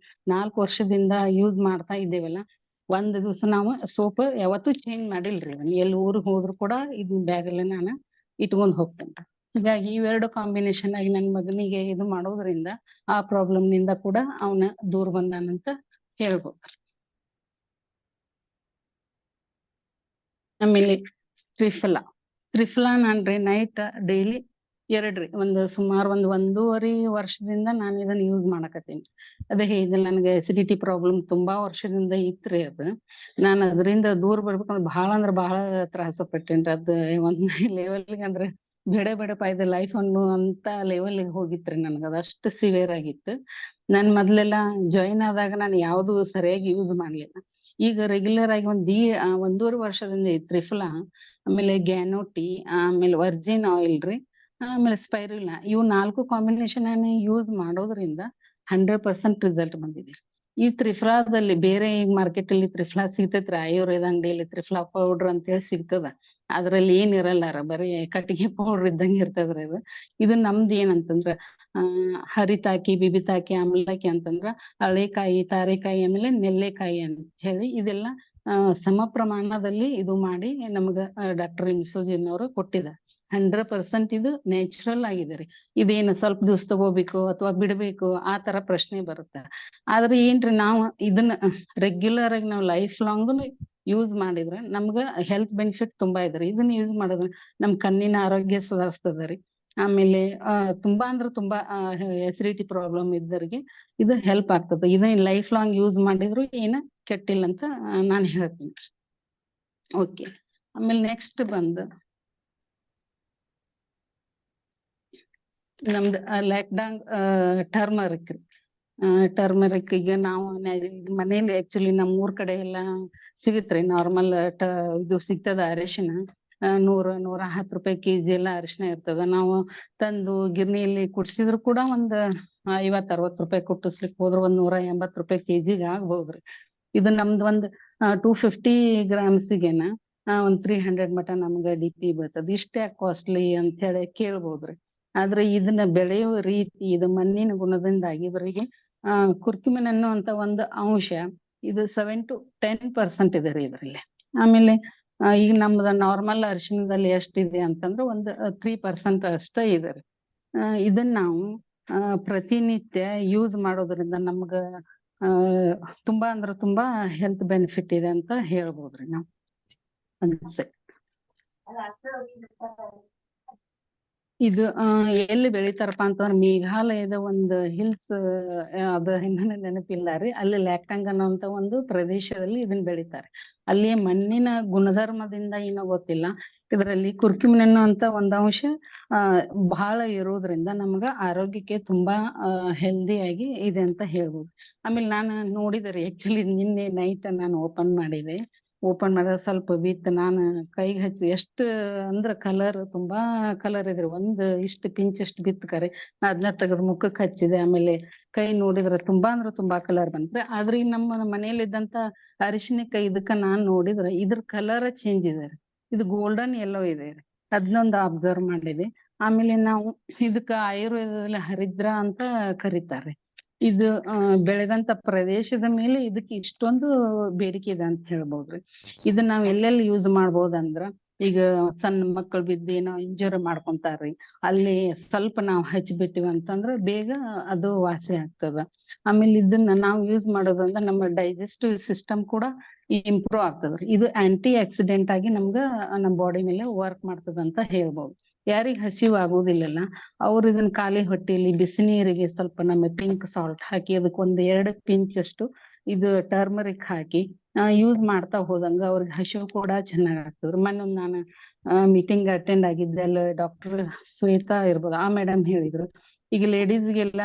4 ವರ್ಷದಿಂದ ಯೂಸ್ ಮಾಡ್ತಾ ಇದ್ದೇವಲ್ಲ, ಒಂದ್ ದಿವ್ಸ ನಾವು ಸೋಪ್ ಯಾವತ್ತೂ ಚೇಂಜ್ ಮಾಡಿಲ್ರಿ. ಎಲ್ಲಿ ಊರಿಗೆ ಹೋದ್ರು ಕೂಡ ಇದನ್ನ ಬ್ಯಾಗಲ್ಲಿ ನಾನು ಇಟ್ಕೊಂಡ್ ಹೋಗ್ತೇನ್ರಿ. ಹೀಗಾಗಿ ಇವೆರಡು ಕಾಂಬಿನೇಷನ್ ಆಗಿ ನನ್ ಮಗನಿಗೆ ಇದು ಮಾಡೋದ್ರಿಂದ ಆ ಪ್ರಾಬ್ಲಮ್ ನಿಂದ ಕೂಡ ಅವನ ದೂರ ಬಂದಾನಂತ ಹೇಳ್ಬೋದು. ಆಮೇಲೆ ತ್ರಿಫಲಾ ನಾನ್ರಿ ನೈಟ್ ಡೈಲಿ 2 ಸುಮಾರು 1.5 ವರ್ಷದಿಂದ ನಾನು ಇದನ್ನ ಯೂಸ್ ಮಾಡಕತ್ತೀನಿ. ಅದೇ ಹೇಳಿದ್ನಲ್ಲ, ನನಗೆ ಅಸಿಡಿಟಿ ಪ್ರಾಬ್ಲಮ್ ತುಂಬಾ ವರ್ಷದಿಂದ ಇತ್ರಿ. ಅದು ನಾನು ಅದರಿಂದ ದೂರ ಬರ್ಬೇಕಂದ್ರೆ ಬಹಳ ಅಂದ್ರ ಬಹಳ ತ್ರಾಸ ಪಟ್ಟೇನ್ರಿ. ಅದು ಒಂದ್ ಲೆವೆಲ್ಗೆ ಅಂದ್ರೆ ಬೇಡಪ್ಪ ಇದು ಲೈಫ್ ಅನ್ನು ಅಂತ ಲೆವೆಲ್ಗೆ ಹೋಗಿತ್ರಿ. ನನ್ಗ ಅದಷ್ಟು ಸಿವಿಯರ್ ಆಗಿತ್ತು. ನಾನ್ ಮೊದ್ಲೆಲ್ಲಾ ಜಾಯಿನ್ ಆದಾಗ ನಾನು ಯಾವ್ದು ಸರಿಯಾಗಿ ಯೂಸ್ ಮಾಡ್ಲಿಲ್ಲ. ಈಗ ರೆಗ್ಯುಲರ್ ಆಗಿ 1.5 ವರ್ಷದಿಂದ ತ್ರಿಫಲಾ, ಆಮೇಲೆ ಗ್ಯಾನೋಟಿ, ಆಮೇಲೆ ವರ್ಜಿನ್ ಆಯಿಲ್ ರೀ, ಆಮೇಲೆ ಸ್ಪೈರುಲಿನಾ, ಇವು 4 ಕಾಂಬಿನೇಷನ್ ಯೂಸ್ ಮಾಡೋದ್ರಿಂದ 100% ರಿಸಲ್ಟ್ ಬಂದಿದೆ. ಈ ತ್ರಿಫಲಾದಲ್ಲಿ ಬೇರೆ ಈಗ ಮಾರ್ಕೆಟ್ ಅಲ್ಲಿ ತ್ರಿಫಲಾ ಸಿಗ್ತೈತ್ರಿ, ಆಯುರ್ವೇದ ಅಂಗಡಿಯಲ್ಲಿ ತ್ರಿಫಲಾ ಪೌಡರ್ ಅಂತ ಹೇಳಿ ಸಿಗ್ತದ. ಅದ್ರಲ್ಲಿ ಏನಿರಲ್ಲಾರ ಬರೀ ಕಟ್ಟಿಗೆ ಪೌಡರ್ ಇದ್ದಂಗೆ ಇರ್ತದ್ರಿ ಅದು. ಇದು ನಮ್ದ್ ಏನಂತಂದ್ರ ಹರಿತಾಕಿ, ಬಿಬಿತಾಕಿ, ಆಮ್ಲಕ್ಕಿ ಅಂತಂದ್ರ ಹಳೆಕಾಯಿ, ತಾರೆಕಾಯಿ, ಆಮೇಲೆ ನೆಲ್ಲೆಕಾಯಿ ಅಂತ ಹೇಳಿ ಇದೆಲ್ಲ ಸಮ ಪ್ರಮಾಣದಲ್ಲಿ ಇದು ಮಾಡಿ ನಮ್ಗ ಡಾಕ್ಟರ್ ಇಮ್ಸೋಜಿನ್ ಅವರು ಕೊಟ್ಟಿದ್ದಾರೆ. 100% ಇದು ನ್ಯಾಚುರಲ್ ಆಗಿದೆ ರೀ. ಇದೇನು ಸ್ವಲ್ಪ ದಿವ್ಸ ತಗೋಬೇಕು ಅಥವಾ ಬಿಡ್ಬೇಕು ಆ ತರ ಪ್ರಶ್ನೆ ಬರುತ್ತೆ. ಆದ್ರೆ ಏನ್ರಿ ನಾವು ಇದನ್ನ ರೆಗ್ಯುಲರ್ ಆಗಿ ನಾವು ಲೈಫ್ ಲಾಂಗ್ನು ಯೂಸ್ ಮಾಡಿದ್ರೆ ನಮ್ಗ ಹೆಲ್ತ್ ಬೆನಿಫಿಟ್ ತುಂಬಾ ಇದೆ ರೀ. ಇದನ್ನ ಯೂಸ್ ಮಾಡೋದ್ರ ನಮ್ ಕಣ್ಣಿನ ಆರೋಗ್ಯ ಸುಧಾರಿಸ್ತದ ರೀ. ಆಮೇಲೆ ತುಂಬಾ ಅಂದ್ರ ತುಂಬಾ ಎಸಿಡಿಟಿ ಪ್ರಾಬ್ಲಮ್ ಇದ್ದರಿಗೆ ಇದು ಹೆಲ್ಪ್ ಆಗ್ತದೆ. ಇದನ್ನ ಲೈಫ್ ಲಾಂಗ್ ಯೂಸ್ ಮಾಡಿದ್ರು ಏನ ಕೆಟ್ಟಿಲ್ಲ ಅಂತ ನಾನ್ ಹೇಳ್ತೀನಿ. ಓಕೆ, ಆಮೇಲೆ ನೆಕ್ಸ್ಟ್ ಬಂದು ನಮ್ದು ಲ್ಯಾಕ್ಡಾಂಗ್ ಟರ್ಮರಿಕ್ ರೀ. ಟರ್ಮರಿಕ್ ಈಗ ನಾವು ಮನೇಲಿ ಆಕ್ಚುಲಿ ನಮ್ ಊರ್ ಕಡೆ ಎಲ್ಲಾ ಸಿಗತ್ರಿ. ನಾರ್ಮಲ್ ಇದು ಸಿಗ್ತದ ಅರಿಶಿನ. 100-110 ರೂಪಾಯಿ ಕೆಜಿ ಎಲ್ಲಾ ಅರಿಶಿನ ಇರ್ತದ. ನಾವು ತಂದು ಗಿರ್ನಿಯಲ್ಲಿ ಕುಡ್ಸಿದ್ರು ಕೂಡ ಒಂದ್ 50-60 ರೂಪಾಯಿ ಕುಟ್ಟಿಸ್ಲಿಕ್ ಹೋದ್ರ ಒಂದ್ 180 ರೂಪಾಯಿ ಕೆಜಿಗ್ ಆಗ್ಬಹುದ್ರಿ. ಇದು ನಮ್ದು ಒಂದ್ 250 ಗ್ರಾಮ್ಸಿಗೆನ ಒಂದ್ 300 ಮಟ ನಮ್ಗ DP ಬರ್ತದ. ಇಷ್ಟೇ ಕಾಸ್ಟ್ಲಿ ಅಂತ ಹೇಳಿ ಕೇಳ್ಬೋದ್ರಿ. ಆದ್ರೆ ಇದನ್ನ ಬೆಳೆಯುವ ರೀತಿ, ಇದು ಮಣ್ಣಿನ ಗುಣದಿಂದಾಗಿ ಇವರಿಗೆ ಕುರ್ಕ್ಯುಮಿನ್ ಅನ್ನುವಂತ ಒಂದು ಅಂಶ ಇದು 7 to 10% ಇದೆ ರೀ ಇದ್ರಲ್ಲಿ. ಆಮೇಲೆ ಈಗ ನಮ್ದ ನಾರ್ಮಲ್ ಅರಿಶಿಣದಲ್ಲಿ ಎಷ್ಟಿದೆ ಅಂತಂದ್ರೆ ಒಂದು 3% ಅಷ್ಟೇ ಇದೆ ರೀ. ಇದನ್ನ ನಾವು ಪ್ರತಿನಿತ್ಯ ಯೂಸ್ ಮಾಡೋದ್ರಿಂದ ನಮ್ಗ ತುಂಬಾ ಅಂದ್ರ ತುಂಬಾ ಹೆಲ್ತ್ ಬೆನಿಫಿಟ್ ಇದೆ ಅಂತ ಹೇಳ್ಬೋದ್ರಿ ನಾವು. ಅನ್ಸೆ ಇದು ಎಲ್ಲಿ ಬೆಳಿತಾರಪ್ಪ ಅಂತಂದ್ರ ಮೇಘಾಲಯದ ಒಂದು ಹಿಲ್ಸ್, ಅದ ಹಿಂದನೆ ನೆನಪಿಲ್ಲ ರೀ. ಅಲ್ಲಿ ಲ್ಯಾಕ್ಟಾಂಗ್ ಅನ್ನೋಂತ ಒಂದು ಪ್ರದೇಶದಲ್ಲಿ ಇದನ್ನ ಬೆಳಿತಾರೆ. ಅಲ್ಲಿ ಮಣ್ಣಿನ ಗುಣಧರ್ಮದಿಂದ ಏನೋ ಗೊತ್ತಿಲ್ಲ, ಇದರಲ್ಲಿ ಕುರ್ಕ್ಯುಮಿನ್ ಅನ್ನುವಂತ ಒಂದ್ ಅಂಶ ಬಹಳ ಇರೋದ್ರಿಂದ ನಮ್ಗ ಆರೋಗ್ಯಕ್ಕೆ ತುಂಬಾ ಹೆಲ್ದಿಯಾಗಿ ಇದೆ ಅಂತ ಹೇಳ್ಬೋದು. ಆಮೇಲೆ ನಾನು ನೋಡಿದರೆ ಆಕ್ಚುಲಿ ನಿನ್ನೆ ನೈಟ್ ನಾನು ಓಪನ್ ಮಾಡಿದೆ. ಓಪನ್ ಮಾಡಿದ್ರೆ ಸ್ವಲ್ಪ ಬಿತ್ತು. ನಾನು ಕೈಗೆ ಹಚ್ಚಿ ಎಷ್ಟು ಅಂದ್ರ ಕಲರ್ ತುಂಬಾ ಕಲರ್ ಇದ್ರಿ. ಒಂದ್ ಇಷ್ಟು ಪಿಂಚ್ ಅಷ್ಟು ಬಿತ್ತು ಕರೆ. ಅದನ್ನ ತೆಗೆದು ಮುಖಕ್ಕೆ ಹಚ್ಚಿದೆ. ಆಮೇಲೆ ಕೈ ನೋಡಿದ್ರೆ ತುಂಬಾ ಅಂದ್ರ ತುಂಬಾ ಕಲರ್ ಬಂತ್ರಿ. ಆದ್ರೆ ಈ ನಮ್ಮ ಮನೇಲಿ ಇದ್ದಂತ ಅರಿಶಿನಕಾಯಿ ಇದಕ್ಕ ನಾನ್ ನೋಡಿದ್ರೆ ಇದ್ರ ಕಲರ್ ಚೇಂಜ್ ಇದೆ. ಇದು ಗೋಲ್ಡನ್ ಯೆಲ್ಲೋ ಇದೆ. ಅದನ್ನೊಂದು ಅಬ್ಸರ್ವ್ ಮಾಡಿದೆ. ಆಮೇಲೆ ನಾವು ಇದಕ್ಕ ಆಯುರ್ವೇದದಲ್ಲಿ ಹರಿದ್ರ ಅಂತ ಕರೀತಾರೆ. ಇದು ಬೆಳೆದಂತ ಪ್ರದೇಶದ ಮೇಲೆ ಇದಕ್ಕೆ ಇಷ್ಟೊಂದು ಬೇಡಿಕೆ ಇದೆ ಅಂತ ಹೇಳ್ಬೋದ್ರಿ. ಇದನ್ನ ನಾವ್ ಎಲ್ಲೆಲ್ಲಿ ಯೂಸ್ ಮಾಡ್ಬೋದಂದ್ರ, ಈಗ ಸಣ್ಣ ಮಕ್ಕಳು ಬಿದ್ದು ಏನೋ ಇಂಜುರಿ ಮಾಡ್ಕೊಂತಾರ್ರಿ, ಅಲ್ಲಿ ಸ್ವಲ್ಪ ನಾವ್ ಹಚ್ಬಿಟ್ಟಿವಿ ಅಂತಂದ್ರ ಬೇಗ ಅದು ವಾಸಿ ಆಗ್ತದ. ಆಮೇಲೆ ಇದನ್ನ ನಾವು ಯೂಸ್ ಮಾಡೋದ್ರಿಂದ ನಮ್ಮ ಡೈಜೆಸ್ಟಿವ್ ಸಿಸ್ಟಮ್ ಕೂಡ ಇಂಪ್ರೂವ್ ಆಗ್ತದ್ರಿ. ಇದು ಆಂಟಿ ಆಕ್ಸಿಡೆಂಟ್ ಆಗಿ ನಮ್ಗ ನಮ್ ಬಾಡಿ ಮೇಲೆ ವರ್ಕ್ ಮಾಡ್ತದ ಅಂತ ಹೇಳ್ಬೋದು. ಯಾರಿಗ್ ಹಸಿವು ಆಗುದಿಲ್ಲಲ್ಲ ಅವ್ರು ಇದನ್ನ ಖಾಲಿ ಹೊಟ್ಟೆಯಲ್ಲಿ ಬಿಸಿ ನೀರಿಗೆ ಸ್ವಲ್ಪ ನಮ್ಮ ಪಿಂಕ್ ಸಾಲ್ಟ್ ಹಾಕಿ ಅದಕ್ಕೆ ಒಂದ್ 2 ಪಿಂಚ್ ಅಷ್ಟು ಇದು ಟರ್ಮರಿಕ್ ಹಾಕಿ ಯೂಸ್ ಮಾಡ್ತಾ ಹೋದಂಗ ಅವ್ರಿಗೆ ಹಸಿವು ಕೂಡ ಚೆನ್ನಾಗ್ ಆಗ್ತದ್ರಿ. ಮೊನ್ನೆ ನಾನು ಮೀಟಿಂಗ್ ಅಟೆಂಡ್ ಆಗಿದ್ದೆ. ಅಲ್ಲಿ ಡಾಕ್ಟರ್ ಶ್ವೇತಾ ಇರ್ಬೋದು, ಆ ಮೇಡಮ್ ಹೇಳಿದ್ರು, ಈಗ ಲೇಡೀಸ್ಗೆಲ್ಲ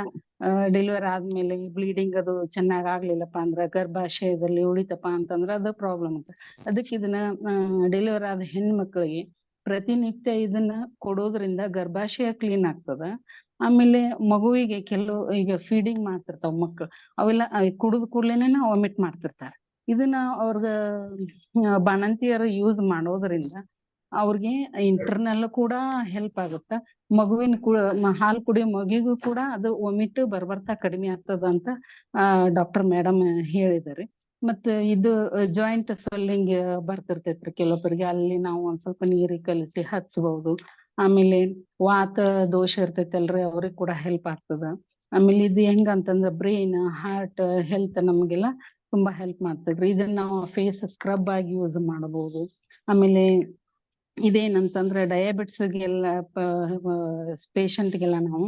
ಡೆಲಿವರಿ ಆದ್ಮೇಲೆ ಬ್ಲೀಡಿಂಗ್ ಅದು ಚೆನ್ನಾಗ್ ಆಗ್ಲಿಲ್ಲಪ್ಪಾ ಅಂದ್ರ, ಗರ್ಭಾಶಯದಲ್ಲಿ ಉಳಿತಪ್ಪ ಅಂತಂದ್ರ ಅದು ಪ್ರಾಬ್ಲಮ್ ಅಂತ. ಅದಕ್ಕೆ ಇದನ್ನ ಡೆಲಿವರಿ ಆದ ಹೆಣ್ಮಕ್ಳಿಗೆ ಪ್ರತಿನಿತ್ಯ ಇದನ್ನ ಕೊಡೋದ್ರಿಂದ ಗರ್ಭಾಶಯ ಕ್ಲೀನ್ ಆಗ್ತದ. ಆಮೇಲೆ ಮಗುವಿಗೆ ಈಗ ಫೀಡಿಂಗ್ ಮಾಡ್ತಿರ್ತಾವ ಮಕ್ಳು, ಅವೆಲ್ಲ ಕುಡಿದ ಕೂಡ್ಲೇನೆ ವಾಮಿಟ್ ಮಾಡ್ತಿರ್ತಾರೆ. ಇದನ್ನ ಅವ್ರಗ ಬಾಣಂತಿಯರು ಯೂಸ್ ಮಾಡೋದ್ರಿಂದ ಅವ್ರಿಗೆ ಇಂಟರ್ನಲ್ ಕೂಡ ಹೆಲ್ಪ್ ಆಗುತ್ತ. ಮಗುವಿನ ಹಾಲು ಕುಡಿಯೋ ಮಗಿಗೂ ಕೂಡ ಅದು ವಾಮಿಟ್ ಬರ್ಬರ್ತಾ ಕಡಿಮೆ ಆಗ್ತದ ಅಂತ ಡಾಕ್ಟರ್ ಮೇಡಮ್ ಹೇಳಿದಾರೆ. ಮತ್ತ ಇದು ಜಾಯಿಂಟ್ ಸ್ವೆಲ್ಲಿಂಗ್ ಬರ್ತಿರ್ತೈತ್ರಿ ಕೆಲವೊಬ್ಬರಿಗೆ, ಅಲ್ಲಿ ನಾವು ಒಂದ್ ಸ್ವಲ್ಪ ನೀರಿಗೆ ಕಲಸಿ ಹಚ್ಬಹುದು. ಆಮೇಲೆ ವಾತ ದೋಷ ಇರ್ತೈತಲ್ರಿ, ಅವ್ರಿಗೆ ಕೂಡ ಹೆಲ್ಪ್ ಆಗ್ತದ. ಆಮೇಲೆ ಇದು ಹೆಂಗಂತಂದ್ರ ಬ್ರೈನ್, ಹಾರ್ಟ್ ಹೆಲ್ತ್ ನಮ್ಗೆಲ್ಲ ತುಂಬಾ ಹೆಲ್ಪ್ ಮಾಡ್ತದ್ರಿ. ಇದನ್ನ ನಾವು ಫೇಸ್ ಸ್ಕ್ರಬ್ ಆಗಿ ಯೂಸ್ ಮಾಡಬಹುದು. ಆಮೇಲೆ ಇದೇನಂತಂದ್ರೆ ಡಯಾಬಿಟಿಸ್ಗೆಲ್ಲ ಪೇಷಂಟ್ಗೆಲ್ಲ ನಾವು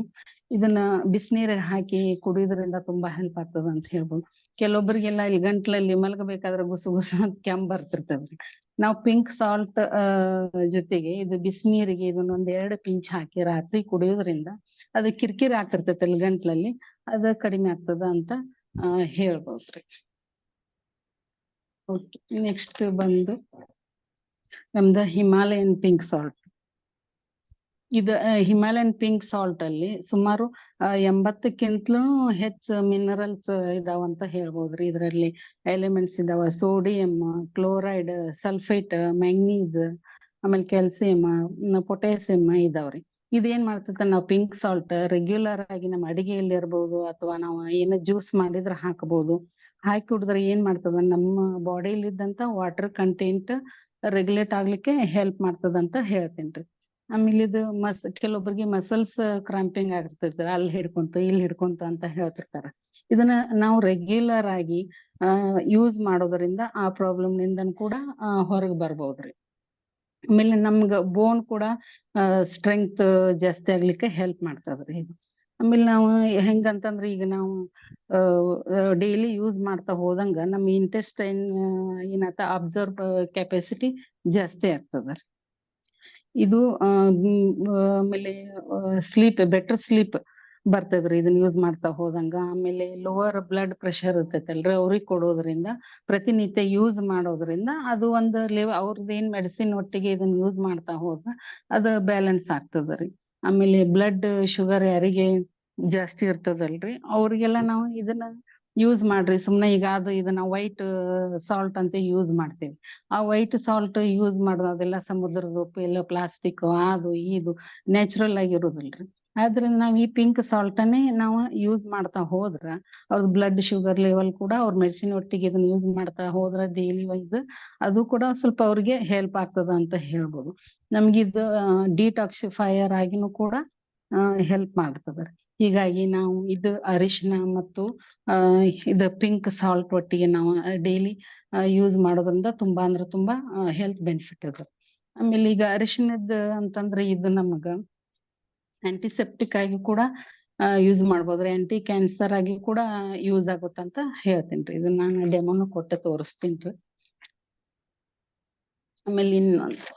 ಇದನ್ನ ಬಿಸಿನೀರಿಗೆ ಹಾಕಿ ಕುಡಿಯೋದ್ರಿಂದ ತುಂಬಾ ಹೆಲ್ಪ್ ಆಗ್ತದ ಅಂತ ಹೇಳ್ಬೋದು. ಕೆಲವೊಬ್ಬರಿಗೆಲ್ಲ ಈ ಗಂಟ್ಲಲ್ಲಿ ಮಲಗಬೇಕಾದ್ರೆ ಗುಸು ಗುಸು ಅಂತ ಕೆಮ್ಮು ಬರ್ತಿರ್ತದ್ರಿ. ನಾವು ಪಿಂಕ್ ಸಾಲ್ಟ್ ಜೊತೆಗೆ ಇದು ಬಿಸಿನೀರಿಗೆ ಇದನ್ನೊಂದ್ 2 ಪಿಂಚ್ ಹಾಕಿ ರಾತ್ರಿ ಕುಡಿಯೋದ್ರಿಂದ ಅದು ಕಿರಿಕಿರಿ ಆಗ್ತಿರ್ತೈತಲ್ಲಿ ಗಂಟ್ಲಲ್ಲಿ, ಅದ ಕಡಿಮೆ ಆಗ್ತದ ಅಂತ ಹೇಳ್ಬೋದ್ರಿ. ಓಕೆ, ನೆಕ್ಸ್ಟ್ ಬಂದು ನಮ್ದು ಹಿಮಾಲಯನ್ ಪಿಂಕ್ ಸಾಲ್ಟ್. ಇದು ಹಿಮಾಲಯನ್ ಪಿಂಕ್ ಸಾಲ್ಟ್ ಅಲ್ಲಿ ಸುಮಾರು 80ಕ್ಕಿಂತಲೂ ಹೆಚ್ಚು ಮಿನರಲ್ಸ್ ಇದಾವಂತ ಹೇಳ್ಬೋದ್ರಿ. ಇದರಲ್ಲಿ ಎಲಿಮೆಂಟ್ಸ್ ಇದಾವ: ಸೋಡಿಯಂ, ಕ್ಲೋರೈಡ್, ಸಲ್ಫೇಟ್, ಮ್ಯಾಂಗನೀಸ್, ಆಮೇಲೆ ಕ್ಯಾಲ್ಸಿಯಂ, ಪೊಟ್ಯಾಸಿಯಮ್ ಇದಾವ್ರಿ. ಇದೇನ್ ಮಾಡ್ತೈತೆ, ನಾವು ಪಿಂಕ್ ಸಾಲ್ಟ್ ರೆಗ್ಯುಲರ್ ಆಗಿ ನಮ್ಮ ಅಡಿಗೆಯಲ್ಲಿ ಇರ್ಬೋದು ಅಥವಾ ನಾವು ಏನ ಜ್ಯೂಸ್ ಮಾಡಿದ್ರೆ ಹಾಕಬಹುದು. ಹಾಕಿ ಕುಡಿದ್ರೆ ಏನ್ ಮಾಡ್ತದ, ನಮ್ಮ ಬಾಡಿಲಿ ಇದ್ದಂತ ವಾಟರ್ ಕಂಟೆಂಟ್ ರೆಗ್ಯುಲೇಟ್ ಆಗ್ಲಿಕ್ಕೆ ಹೆಲ್ಪ್ ಮಾಡ್ತದಂತ ಹೇಳ್ತೇನ್ರಿ. ಆಮೇಲೆ ಇದು ಕೆಲವೊಬ್ಬರಿಗೆ ಮಸಲ್ಸ್ ಕ್ರಾಂಪಿಂಗ್ ಆಗಿರ್ತೈತೆ, ಅಲ್ಲಿ ಹಿಡ್ಕೊಂತ ಇಲ್ಲಿ ಹಿಡ್ಕೊಂತ ಅಂತ ಹೇಳ್ತಿರ್ತಾರ. ಇದನ್ನ ನಾವು ರೆಗ್ಯುಲರ್ ಆಗಿ ಯೂಸ್ ಮಾಡೋದ್ರಿಂದ ಆ ಪ್ರಾಬ್ಲಮ್ ನಿಂದನ್ ಕೂಡ ಹೊರಗೆ ಬರ್ಬೋದ್ರಿ. ಆಮೇಲೆ ನಮ್ಗ ಬೋನ್ ಕೂಡ ಸ್ಟ್ರೆಂಗ್ತ್ ಜಾಸ್ತಿ ಆಗ್ಲಿಕ್ಕೆ ಹೆಲ್ಪ್ ಮಾಡ್ತದ್ರಿ ಇದು. ಆಮೇಲೆ ನಾವು ಹೆಂಗಂತಂದ್ರೆ ಈಗ ನಾವು ಡೈಲಿ ಯೂಸ್ ಮಾಡ್ತಾ ಹೋದಂಗ ನಮ್ಮ ಇಂಟೆಸ್ಟೈನ್ ಏನತ್ತ ಅಬ್ಸರ್ವ್ ಕೆಪಾಸಿಟಿ ಜಾಸ್ತಿ ಆಗ್ತದ್ರಿ. ಇದು ಆಮೇಲೆ ಬೆಟರ್ ಸ್ಲೀಪ್ ಬರ್ತದ್ರಿ ಇದನ್ನ ಯೂಸ್ ಮಾಡ್ತಾ ಹೋದಂಗ. ಆಮೇಲೆ ಲೋವರ್ ಬ್ಲಡ್ ಪ್ರೆಷರ್ ಇರ್ತೈತಲ್ರಿ, ಅವ್ರಿಗೆ ಕೊಡೋದ್ರಿಂದ ಪ್ರತಿನಿತ್ಯ ಯೂಸ್ ಮಾಡೋದ್ರಿಂದ ಅದು ಒಂದು ಅವ್ರದ್ದು ಏನ್ ಮೆಡಿಸಿನ್ ಒಟ್ಟಿಗೆ ಇದನ್ನ ಯೂಸ್ ಮಾಡ್ತಾ ಹೋದ್ರ ಅದು ಬ್ಯಾಲೆನ್ಸ್ ಆಗ್ತದ್ರಿ. ಆಮೇಲೆ ಬ್ಲಡ್ ಶುಗರ್ ಯಾರಿಗೆ ಜಾಸ್ತಿ ಇರ್ತದಲ್ರಿ ಅವ್ರಿಗೆಲ್ಲ ನಾವು ಇದನ್ನ ಯೂಸ್ ಮಾಡ್ರಿ. ಸುಮ್ನೆ ಈಗ ಅದು ಇದನ್ನ ವೈಟ್ ಸಾಲ್ಟ್ ಅಂತ ಯೂಸ್ ಮಾಡ್ತೇವಿ. ಆ ವೈಟ್ ಸಾಲ್ಟ್ ಯೂಸ್ ಮಾಡೋದು ಅದೆಲ್ಲ ಸಮುದ್ರದ ಉಪ್ಪು, ಎಲ್ಲ ಪ್ಲಾಸ್ಟಿಕ್, ಅದು ಇದು ನ್ಯಾಚುರಲ್ ಆಗಿರೋದಿಲ್ರಿ. ಆದ್ರಿಂದ ನಾವ್ ಈ ಪಿಂಕ್ ಸಾಲ್ಟ್ ಅನ್ನೇ ನಾವು ಯೂಸ್ ಮಾಡ್ತಾ ಹೋದ್ರ ಅವ್ರ ಬ್ಲಡ್ ಶುಗರ್ ಲೆವೆಲ್ ಕೂಡ ಅವ್ರ ಮೆಡಿಸಿನ್ ಒಟ್ಟಿಗೆ ಇದನ್ನ ಯೂಸ್ ಮಾಡ್ತಾ ಹೋದ್ರ ಡೈಲಿ ವೈಸ್ ಅದು ಕೂಡ ಸ್ವಲ್ಪ ಅವ್ರಿಗೆ ಹೆಲ್ಪ್ ಆಗ್ತದ ಅಂತ ಹೇಳ್ಬೋದು. ನಮ್ಗಿದು ಡಿಟಾಕ್ಸಿಫೈಯರ್ ಆಗಿನೂ ಕೂಡ ಹೆಲ್ಪ್ ಮಾಡ್ತದ. ಹೀಗಾಗಿ ನಾವು ಇದು ಅರಿಶಿನ ಮತ್ತು ಇದು ಪಿಂಕ್ ಸಾಲ್ಟ್ ಒಟ್ಟಿಗೆ ನಾವು ಡೈಲಿ ಯೂಸ್ ಮಾಡೋದ್ರಿಂದ ತುಂಬಾ ಅಂದ್ರೆ ತುಂಬಾ ಹೆಲ್ತ್ ಬೆನಿಫಿಟ್ ಇದೆ. ಆಮೇಲೆ ಈಗ ಅರಿಶಿನದ ಅಂತಂದ್ರೆ ಇದು ನಮಗ ಆಂಟಿಸೆಪ್ಟಿಕ್ ಆಗಿ ಕೂಡ ಯೂಸ್ ಮಾಡ್ಬೋದ್ರಿ. ಆಂಟಿ ಕ್ಯಾನ್ಸರ್ ಆಗಿ ಕೂಡ ಯೂಸ್ ಆಗುತ್ತಂತ ಹೇಳ್ತೇನ್ರಿ. ಇದನ್ನ ನಾನು ಡೆಮೋನು ಕೊಟ್ಟು ತೋರಿಸ್ತೀನ್ರಿ. ಆಮೇಲೆ ಇನ್ನೊಂದು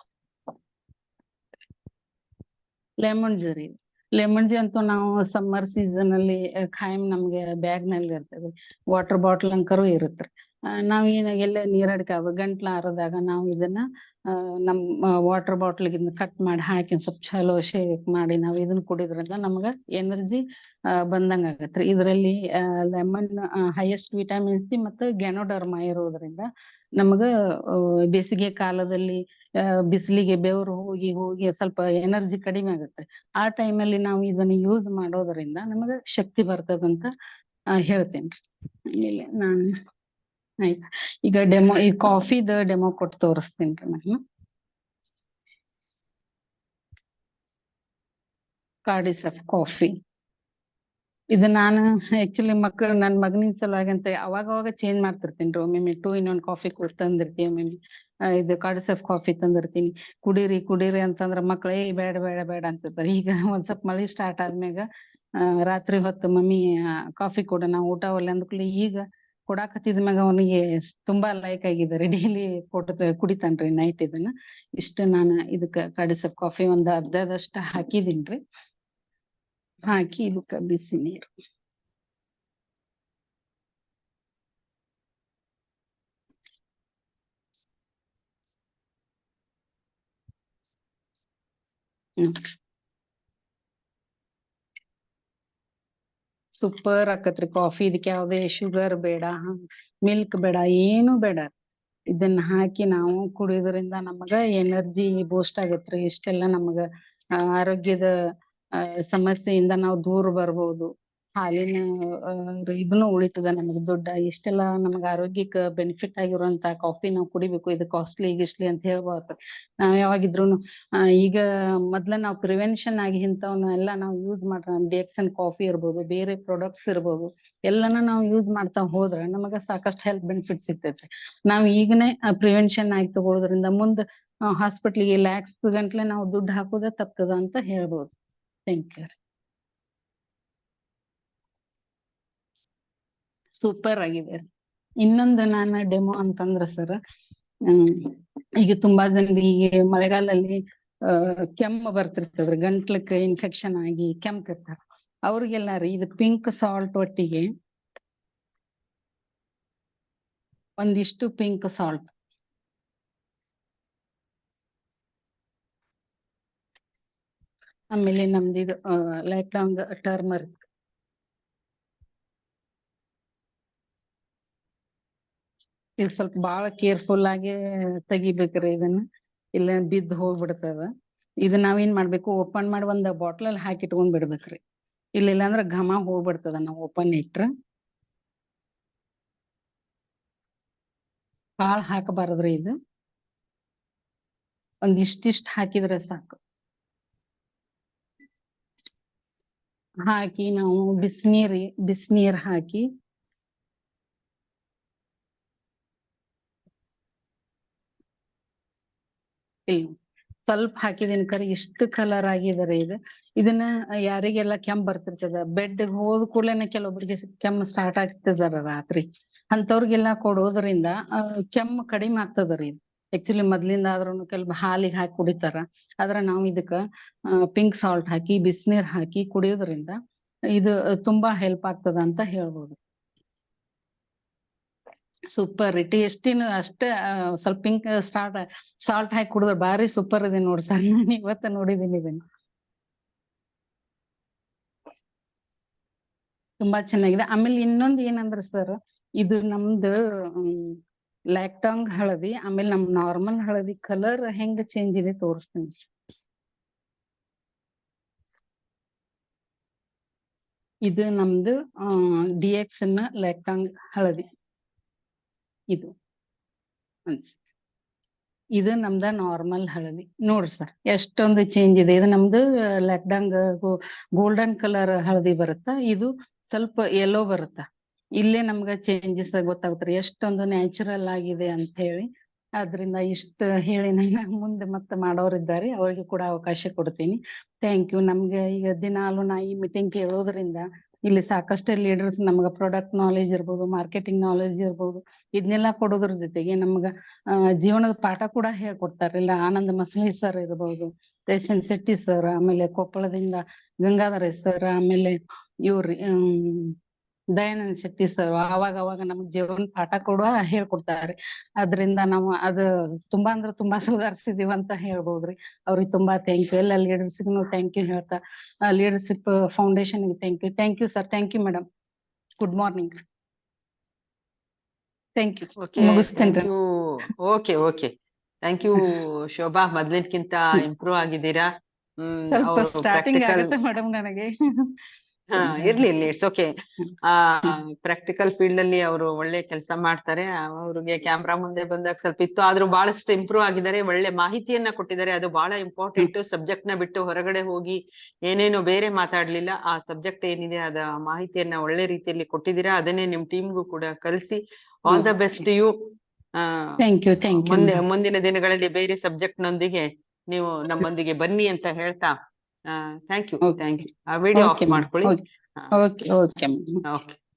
ಲೆಮನ್ ಜರಿ. ಲೆಮನ್ ಜಿ ಅಂತೂ ನಾವು ಸಮ್ಮರ್ ಸೀಸನ್ ಅಲ್ಲಿ ಖಾಯಂ ನಮ್ಗೆ ಬ್ಯಾಗ್ ನಲ್ಲಿ ಇರ್ತದೆ, ವಾಟರ್ ಬಾಟಲ್ ಅಂಕರು ಇರುತ್ತೆ. ನಾವ್ ಎಲ್ಲ ನೀರಡಿಕೆ ಗಂಟ್ಲ ಆರದಾಗ ನಾವು ಇದನ್ನ ನಮ್ಮ ವಾಟರ್ ಬಾಟಲ್ ಇದನ್ನ ಕಟ್ ಮಾಡಿ ಹಾಕಿ ಸ್ವಲ್ಪ ಚಲೋ ಶೇಕ್ ಮಾಡಿ ನಾವು ಇದನ್ನ ಕುಡಿದ್ರಿಂದ ನಮ್ಗ ಎನರ್ಜಿ ಬಂದಂಗ ಆಗತ್ರಿ. ಇದರಲ್ಲಿ ಲೆಮನ್ ಹೈಯೆಸ್ಟ್ ವಿಟಮಿನ್ ಸಿ ಮತ್ತು ಗ್ಯಾನೋಡರ್ಮಾ ಇರೋದ್ರಿಂದ ನಮಗ ಬೇಸಿಗೆ ಕಾಲದಲ್ಲಿ ಬಿಸಿಲಿಗೆ ಬೆವರು ಹೋಗಿ ಹೋಗಿ ಸ್ವಲ್ಪ ಎನರ್ಜಿ ಕಡಿಮೆ ಆಗುತ್ತೆ. ಆ ಟೈಮಲ್ಲಿ ನಾವು ಇದನ್ನ ಯೂಸ್ ಮಾಡೋದ್ರಿಂದ ನಮಗ ಶಕ್ತಿ ಬರ್ತದಂತ ಹೇಳ್ತೇನ್ರಿ. ಆಮೇಲೆ ನಾನು ಆಯ್ತಾ ಈಗ ಈ ಕಾಫಿದ ಡೆಮೋ ಕೊಟ್ಟು ತೋರಿಸ್ತೇನ್ರಿ ನಾನು. ಕಾರ್ಡಿಸೆಪ್ ಕಾಫಿ ಇದು ನಾನು ಆಕ್ಚುಲಿ ನನ್ ಮಗನಿನ ಸಲುವಾಗಿ ಅಂತ ಅವಾಗ ಚೇಂಜ್ ಮಾಡ್ತಿರ್ತೀನಿ. ಒಮ್ಮೆ 2 in 1 ಕಾಫಿ ತಂದಿರ್ತೀನಿ, ಒಮ್ಮೆ ಇದು ಕಾರ್ಡಿಸೆಪ್ ಕಾಫಿ ತಂದಿರ್ತೀನಿ. ಕುಡೀರಿ ಅಂತಂದ್ರ ಮಕ್ಳು ಬೇಡ ಬೇಡ ಬೇಡ ಅಂತಿರ್ತಾರೆ. ಈಗ ಒಂದ್ ಸ್ವಲ್ಪ ಮಳಿ ಸ್ಟಾರ್ಟ್ ಆದ್ಮ್ಯಾಗ ರಾತ್ರಿ ಹೊತ್ತು ಮಮ್ಮಿ ಕಾಫಿ ಕೊಡ, ನಾವು ಊಟ ಒಲ್ಲೆ ಅಂದ್ಕೂಡ್ಲೆ ಈಗ ಕೊಡಾಕತ್ತಿದ್ಮ್ಯಾಗ ಅವನಿಗೆ ತುಂಬಾ ಲೈಕ್ ಆಗಿದ್ದಾರೆ. ಡೈಲಿ ಕುಡಿತಾನ್ರಿ ನೈಟ್ ಇದನ್ನ. ಇಷ್ಟ ನಾನು ಇದಕ್ಕ ಕಾರ್ಡಿಸೆಪ್ ಕಾಫಿ ಒಂದ್ ಅರ್ಧದಷ್ಟ ಹಾಕಿದೀನ್ರಿ. ಹಾಕಿ ಇದಕ್ಕ ಬಿಸಿ ನೀರು ಸೂಪರ್ ಆಕತ್ರಿ ಕಾಫಿ. ಇದಕ್ಕೆ ಯಾವ್ದೇ ಶುಗರ್ ಬೇಡ, ಮಿಲ್ಕ್ ಬೇಡ, ಏನು ಬೇಡ. ಇದನ್ನ ಹಾಕಿ ನಾವು ಕುಡಿಯೋದ್ರಿಂದ ನಮಗ ಎನರ್ಜಿ ಬೂಸ್ಟ್ ಆಗತ್ರಿ. ಇಷ್ಟೆಲ್ಲ ನಮಗ ಆರೋಗ್ಯದ ಸಮಸ್ಯೆಯಿಂದ ನಾವು ದೂರ ಬರ್ಬೋದು. ಹಾಲಿನ ಇದನ್ನು ಉಳಿತದ ನಮಗ್ ದುಡ್ಡ. ಇಷ್ಟೆಲ್ಲ ನಮಗ ಆರೋಗ್ಯಕ್ಕೆ ಬೆನಿಫಿಟ್ ಆಗಿರುವಂತ ಕಾಫಿ ನಾವು ಕುಡಿಬೇಕು. ಇದು ಕಾಸ್ಟ್ಲಿ ಗಿಸ್ಟ್ಲಿ ಅಂತ ಹೇಳ್ಬಾರ್ದು. ನಾವ್ ಯಾವಾಗಿದ್ರೂನು ಈಗ ಮೊದ್ಲ ನಾವು ಪ್ರಿವೆನ್ಷನ್ ಆಗಿ ಇಂಥವನ್ನ ಎಲ್ಲ ನಾವು ಯೂಸ್ ಮಾಡ್ರ ಡಿಎಕ್ಸನ್ ಕಾಫಿ ಇರ್ಬೋದು, ಬೇರೆ ಪ್ರಾಡಕ್ಟ್ಸ್ ಇರ್ಬೋದು, ಎಲ್ಲಾನ ನಾವು ಯೂಸ್ ಮಾಡ್ತಾ ಹೋದ್ರ ನಮಗ ಸಾಕಷ್ಟು ಹೆಲ್ತ್ ಬೆನಿಫಿಟ್ ಸಿಗ್ತೈತ್ರಿ. ನಾವ್ ಈಗನೇ ಪ್ರಿವೆನ್ಷನ್ ಆಗಿ ತಗೊಳ್ಳೋದ್ರಿಂದ ಮುಂದ್ ಹಾಸ್ಪಿಟ್ಲಿಗೆ ಲ್ಯಾಕ್ಸ್ ಗಂಟ್ಲೆ ನಾವು ದುಡ್ಡು ಹಾಕೋದೇ ತಪ್ತದ ಅಂತ ಹೇಳ್ಬೋದು. Thank you. ಸೂಪರ್ ಆಗಿದೆ. ಇನ್ನೊಂದು ನಾನು ಡೆಮೋ ಅಂತಂದ್ರ ಸರ್, ಈಗ ತುಂಬಾ ಜನರಿಗೆ ಮಳೆಗಾಲದಲ್ಲಿ ಕೆಮ್ಮು ಬರ್ತಿರ್ತದ್ರಿ, ಗಂಟ್ಲಕ್ಕೆ ಇನ್ಫೆಕ್ಷನ್ ಆಗಿ ಕೆಮ್ತಿರ್ತಾರ. ಅವ್ರಿಗೆಲ್ಲ ರೀ ಇದು ಪಿಂಕ್ ಸಾಲ್ಟ್ ಒಟ್ಟಿಗೆ ಒಂದಿಷ್ಟು ಪಿಂಕ್ ಸಾಲ್ಟ್, ಆಮೇಲೆ ನಮ್ದು ಇದು ಲೈಫ್ ಲಾಂಗ್ ಟರ್ಮರಿಕ್, ಇದು ಸ್ವಲ್ಪ ಬಾಳ ಕೇರ್ಫುಲ್ ಆಗಿ ತೆಗಿಬೇಕ್ರಿ ಇದನ್ನ. ಇಲ್ಲ ಬಿದ್ದು ಹೋಗ್ಬಿಡ್ತದ. ಇದು ನಾವೇನ್ ಮಾಡ್ಬೇಕು, ಓಪನ್ ಮಾಡಿ ಒಂದ್ ಬಾಟ್ಲಲ್ಲಿ ಹಾಕಿ ಇಟ್ಕೊಂಡ್ ಬಿಡ್ಬೇಕ್ರಿ. ಇಲ್ಲ ಅಂದ್ರ ಘಮ ಹೋಗ್ಬಿಡ್ತದ ನಾವ್ ಓಪನ್ ಇಟ್ರ. ಭಾಳ ಹಾಕಬಾರದ್ರಿ ಇದು, ಒಂದ್ ಇಷ್ಟಿಷ್ಟ್ ಹಾಕಿದ್ರೆ ಸಾಕು. ಹಾಕಿ ನಾವು ಬಿಸಿನೀರ್ ಹಾಕಿ ಸ್ವಲ್ಪ ಹಾಕಿದೀನಿ ಕರಿ ಇಷ್ಟು ಕಲರ್ ಆಗಿದಾರೆ ಇದು. ಇದನ್ನ ಯಾರಿಗೆಲ್ಲ ಕೆಮ್ಮು ಬರ್ತಿರ್ತದ, ಬೆಡ್ ಹೋದ ಕೂಡಲೇನೆ ಕೆಲವೊಬ್ರಿಗೆ ಕೆಮ್ಮು ಸ್ಟಾರ್ಟ್ ಆಗ್ತಿದಾರ ರಾತ್ರಿ, ಅಂತವ್ರಿಗೆಲ್ಲಾ ಕೊಡೋದ್ರಿಂದ ಕೆಮ್ಮು ಕಡಿಮೆ ಆಗ್ತದ್ರಿ ಇದು. ಆಕ್ಚುಲಿ ಮೊದ್ಲಿಂದ ಆದ್ರೂ ಕೆಲವು ಹಾಲಿಗೆ ಹಾಕಿ ಕುಡಿತಾರ. ಆದ್ರ ನಾವು ಇದಕ್ಕ ಪಿಂಕ್ ಸಾಲ್ಟ್ ಹಾಕಿ ಬಿಸಿನೀರ್ ಹಾಕಿ ಕುಡಿಯೋದ್ರಿಂದ ಇದು ತುಂಬಾ ಹೆಲ್ಪ್ ಆಗ್ತದ ಅಂತ ಹೇಳ್ಬೋದು. ಸೂಪರ್ ರೀ, ಟೇಸ್ಟಿನ ಅಷ್ಟ ಸ್ವಲ್ಪ ಪಿಂಕ್ ಸಾಲ್ಟ್ ಹಾಕಿ ಕುಡಿದ್ರೆ ಬಾರಿ ಸೂಪರ್ ಇದೆ ನೋಡ್ರಿ ಸರ್. ನಾನು ಇವತ್ತ ನೋಡಿದೀನಿ ಇದನ್ನ, ತುಂಬಾ ಚೆನ್ನಾಗಿದೆ. ಆಮೇಲೆ ಇನ್ನೊಂದ್ ಏನಂದ್ರ ಸರ್, ಇದು ನಮ್ದು ಲ್ಯಾಕ್ಟಾಂಗ್ ಹಳದಿ ಆಮೇಲೆ ನಮ್ ನಾರ್ಮಲ್ ಹಳದಿ ಕಲರ್ ಹೆಂಗ್ ಚೇಂಜ್ ಇದೆ ತೋರಿಸ್ತೀನಿ. ಇದು ನಮ್ದು DX ನ ಲ್ಯಾಕ್ಟಾಂಗ್ ಹಳದಿ. ಇದು ನಮ್ದ ನಾರ್ಮಲ್ ಹಳದಿ ನೋಡ್ರಿ ಸರ್, ಎಷ್ಟೊಂದು ಚೇಂಜ್ ಇದೆ. ಇದು ನಮ್ದು ಲ್ಯಾಕ್ಡಾಂಗ್ ಗೋಲ್ಡನ್ ಕಲರ್ ಹಳದಿ ಬರುತ್ತಾ, ಇದು ಸ್ವಲ್ಪ ಯೆಲ್ಲೋ ಬರುತ್ತಾ. ಇಲ್ಲೇ ನಮ್ಗ ಚೇಂಜಸ್ ಗೊತ್ತಾಗುತ್ತಾರೆ ಎಷ್ಟೊಂದು ನ್ಯಾಚುರಲ್ ಆಗಿದೆ ಅಂತ ಹೇಳಿ. ಆದ್ರಿಂದ ಇಷ್ಟ ಹೇಳಿ ನನ್ನ ಮುಂದೆ ಮತ್ತೆ ಮಾಡೋರಿದ್ದಾರೆ, ಅವ್ರಿಗೆ ಕೂಡ ಅವಕಾಶ ಕೊಡ್ತೀನಿ. Thank you. ನಮ್ಗೆ ಈಗ ದಿನಾಲು ನಾ ಈ ಮೀಟಿಂಗ್ ಕೇಳೋದ್ರಿಂದ ಇಲ್ಲಿ ಸಾಕಷ್ಟು ಲೀಡರ್ಸ್ ನಮ್ಗ ಪ್ರಾಡಕ್ಟ್ ನಾಲೆಜ್ ಇರ್ಬೋದು, ಮಾರ್ಕೆಟಿಂಗ್ ನಾಲೆಜ್ ಇರ್ಬೋದು, ಇದನ್ನೆಲ್ಲಾ ಕೊಡೋದ್ರ ಜೊತೆಗೆ ನಮ್ಗ ಜೀವನದ ಪಾಠ ಕೂಡ ಹೇಳ್ಕೊಡ್ತಾರೆ. ಇಲ್ಲ ಆನಂದ್ ಮಸಳಿ ಸರ್ ಇರ್ಬೋದು, ರೇಷನ್ ಶೆಟ್ಟಿ ಸರ್, ಆಮೇಲೆ ಕೊಪ್ಪಳದಿಂದ ಗಂಗಾಧರ ಸರ್, ಆಮೇಲೆ ಇವ್ರಿ ದಯಾನಂದ್ ಶೆಟ್ಟಿ ಸರ್ ಅವಾಗ ನಮ್ಗ್ ಜೀವನ ಪಾಠ ಕೂಡ ಹೇಳ್ಕೊಡ್ತಾರೆ. ಅದ್ರಿಂದ ನಾವು ಅದು ತುಂಬಾ ಅಂದ್ರೆ ತುಂಬಾ ಸುಧಾರಿಸಿದೀವಿ ಅಂತ ಹೇಳ್ಬೋದ್ರಿ. ಅವ್ರಿಗೆ ತುಂಬಾ ಥ್ಯಾಂಕ್ ಯು. ಎಲ್ಲ ಲೀಡರ್ಸ್ಗೂ ಥ್ಯಾಂಕ್ ಯು ಹೇಳ್ತಾ, leadership foundation thank you sir. Thank you madam. Good morning. Thank you. ಮುಗಿಸ್ತೇನ್ರಿ. Okay thank you Shobha. ಮೊದ್ಲಿನ್ಕಿಂತ ಇಂಪ್ರೂವ್ ಆಗಿದ್ದೀರಾ. ಸ್ವಲ್ಪ ಸ್ಟಾರ್ಟಿಂಗ್ ಆಗುತ್ತೆ ಮೇಡಮ್ ನನಗೆ. ಇರ್ಲಿ ಇಟ್ಸ್ ಓಕೆ. ಪ್ರಾಕ್ಟಿಕಲ್ ಫೀಲ್ಡ್ ಅಲ್ಲಿ ಅವರು ಒಳ್ಳೆ ಕೆಲಸ ಮಾಡ್ತಾರೆ. ಅವ್ರಿಗೆ ಕ್ಯಾಮ್ರಾ ಮುಂದೆ ಬಂದಾಗ ಸ್ವಲ್ಪ ಇತ್ತು, ಆದ್ರೂ ಬಹಳಷ್ಟು ಇಂಪ್ರೂವ್ ಆಗಿದ್ದಾರೆ. ಒಳ್ಳೆ ಮಾಹಿತಿಯನ್ನ ಕೊಟ್ಟಿದ್ದಾರೆ, ಅದು ಬಹಳ ಇಂಪಾರ್ಟೆಂಟ್. ಸಬ್ಜೆಕ್ಟ್ ನ ಬಿಟ್ಟು ಹೊರಗಡೆ ಹೋಗಿ ಏನೇನೋ ಬೇರೆ ಮಾತಾಡ್ಲಿಲ್ಲ. ಆ ಸಬ್ಜೆಕ್ಟ್ ಏನಿದೆ ಅದ ಮಾಹಿತಿಯನ್ನ ಒಳ್ಳೆ ರೀತಿಯಲ್ಲಿ ಕೊಟ್ಟಿದ್ದೀರಾ. ಅದನ್ನೇ ನಿಮ್ ಟೀಮ್ಗೂ ಕೂಡ ಕಲಿಸಿ. All the best you. ಮುಂದಿನ ದಿನಗಳಲ್ಲಿ ಬೇರೆ ಸಬ್ಜೆಕ್ಟ್ ನೊಂದಿಗೆ ನೀವು ನಮ್ಮೊಂದಿಗೆ ಬನ್ನಿ ಅಂತ ಹೇಳ್ತಾ ಥ್ಯಾಂಕ್ ಯು. ವಿಡಿಯೋ ಆಫ್ ಮಾಡ್ಕೊಳ್ಳಿ.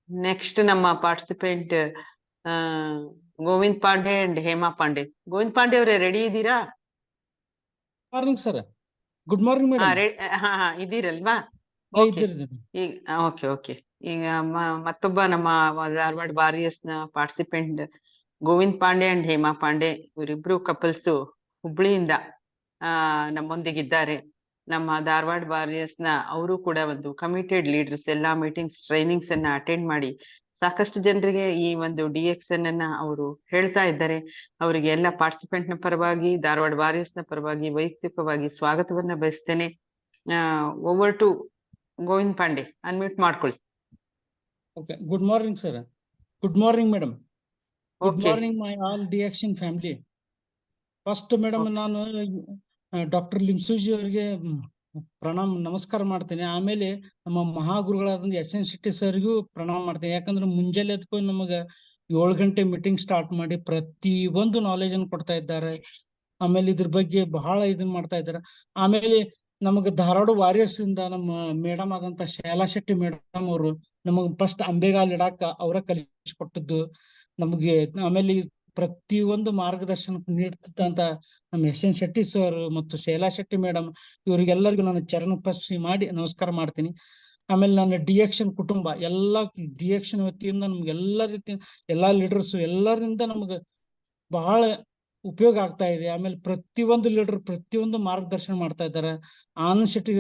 ನೆಕ್ಸ್ಟ್ ನಮ್ಮ ಪಾರ್ಟಿಸಿಪೆಂಟ್ ಗೋವಿಂದ್ ಪಾಂಡೆ ಅಂಡ್ ಹೇಮಾ ಪಾಂಡೆ. ಗೋವಿಂದ್ ಪಾಂಡೆ ಅವರೇ ರೆಡಿ ಇದ್ದೀರಾ? Morning sir. Good morning madam. ಇದೀರಲ್ವಾ? ಓಕೆ. ಈಗ ಮತ್ತೊಬ್ಬ ನಮ್ಮ ಧಾರವಾಡ ವಾರಿಯರ್ಸ್ ನ ಪಾರ್ಟಿಸಿಪೆಂಟ್ ಗೋವಿಂದ್ ಪಾಂಡೆ ಅಂಡ್ ಹೇಮಾ ಪಾಂಡೆ, ಇವರಿಬ್ರು ಕಪಲ್ಸ್ ಹುಬ್ಳಿಯಿಂದ ನಮ್ಮೊಂದಿಗಿದ್ದಾರೆ. ನಮ್ಮ ಧಾರವಾಡ ವಾರಿಯರ್ಸ್ ನ ಅವರು ಕೂಡ ಒಂದು ಕಮಿಟೆಡ್ ಲೀಡರ್ಸ್. ಎಲ್ಲಾ ಮೀಟಿಂಗ್ಸ್ ಟ್ರೈನಿಂಗ್ಸ್ ಅನ್ನ ಅಟೆಂಡ್ ಮಾಡಿ ಸಾಕಷ್ಟು ಜನರಿಗೆ ಈ ಒಂದು DXN ಅನ್ನ ಅವರು ಹೇಳ್ತಾ ಇದ್ದಾರೆ. ಅವರಿಗೆ ಎಲ್ಲ ಪಾರ್ಟಿಸಿಪೆಂಟ್ ನ ಪರವಾಗಿ, ಧಾರವಾಡ ವಾರಿಯರ್ಸ್ ನ ಪರವಾಗಿ ವೈಯಕ್ತಿಕವಾಗಿ ಸ್ವಾಗತವನ್ನ ಬಯಸ್ತೇನೆ. Over to Govind Pande, unmute ಮಾಡ್ಕೊಳ್ಳಿ. Okay. Good morning sir. Good morning madam. Good morning my all DXN family. First madam ನಾನು ಡಾಕ್ಟರ್ ಲಿಂಸೂಜಿ ಅವರಿಗೆ ನಮಸ್ಕಾರ ಮಾಡ್ತೇನೆ. ಆಮೇಲೆ ನಮ್ಮ ಮಹಾಗುರುಗಳಾದ SN ಶೆಟ್ಟಿ ಸರ್ಗೂ ಪ್ರಣಾಮ ಮಾಡ್ತೇನೆ. ಯಾಕಂದ್ರೆ ಮುಂಜಾನೆ ಎತ್ಕೊಂಡು ನಮಗ 7 ಗಂಟೆ ಮೀಟಿಂಗ್ ಸ್ಟಾರ್ಟ್ ಮಾಡಿ ಪ್ರತಿ ಒಂದು ನಾಲೆಜ್ ಅನ್ನು ಕೊಡ್ತಾ ಇದ್ದಾರೆ. ಆಮೇಲೆ ಇದ್ರ ಬಗ್ಗೆ ಬಹಳ ಇದನ್ ಮಾಡ್ತಾ ಇದ್ದಾರೆ. ಆಮೇಲೆ ನಮಗ ಧಾರವಾಡ ವಾರಿಯರ್ಸ್ ಇಂದ ನಮ್ಮ ಮೇಡಮ್ ಆದಂತ ಶೈಲಾ ಶೆಟ್ಟಿ ಮೇಡಮ್ ಅವರು ನಮಗ್ ಫಸ್ಟ್ ಅಂಬೆಗಾಲ್ ಇಡಾಕ ಅವರ ಕಲಿಸಿಕೊಟ್ಟದ್ದು ನಮಗೆ. ಆಮೇಲೆ ಪ್ರತಿ ಒಂದು ಮಾರ್ಗದರ್ಶನ ನೀಡ್ತಿದ್ದಂತ ನಮ್ಮ SN ಶೆಟ್ಟಿ ಸರ್ ಮತ್ತು ಶೈಲಾ ಶೆಟ್ಟಿ ಮೇಡಮ್, ಇವರಿಗೆಲ್ಲರಿಗೂ ನಾನು ಚರಣ ಸ್ಪರ್ಶಿ ಮಾಡಿ ನಮಸ್ಕಾರ ಮಾಡ್ತೀನಿ. ಆಮೇಲೆ ನನ್ನ DXN ಕುಟುಂಬ ಎಲ್ಲಾ DXN ವತಿಯಿಂದ ನಮ್ಗೆ ಎಲ್ಲಾ ರೀತಿ ಎಲ್ಲಾ ಲೀಡರ್ಸ್ ಎಲ್ಲರಿಂದ ನಮ್ಗೆ ಬಹಳ ಉಪಯೋಗ ಆಗ್ತಾ ಇದೆ. ಆಮೇಲೆ ಪ್ರತಿಯೊಂದು ಲೀಡರ್ ಪ್ರತಿಯೊಂದು ಮಾರ್ಗದರ್ಶನ ಮಾಡ್ತಾ ಇದ್ದಾರೆ. ಆನಂದ್ ಶೆಟ್ಟಿ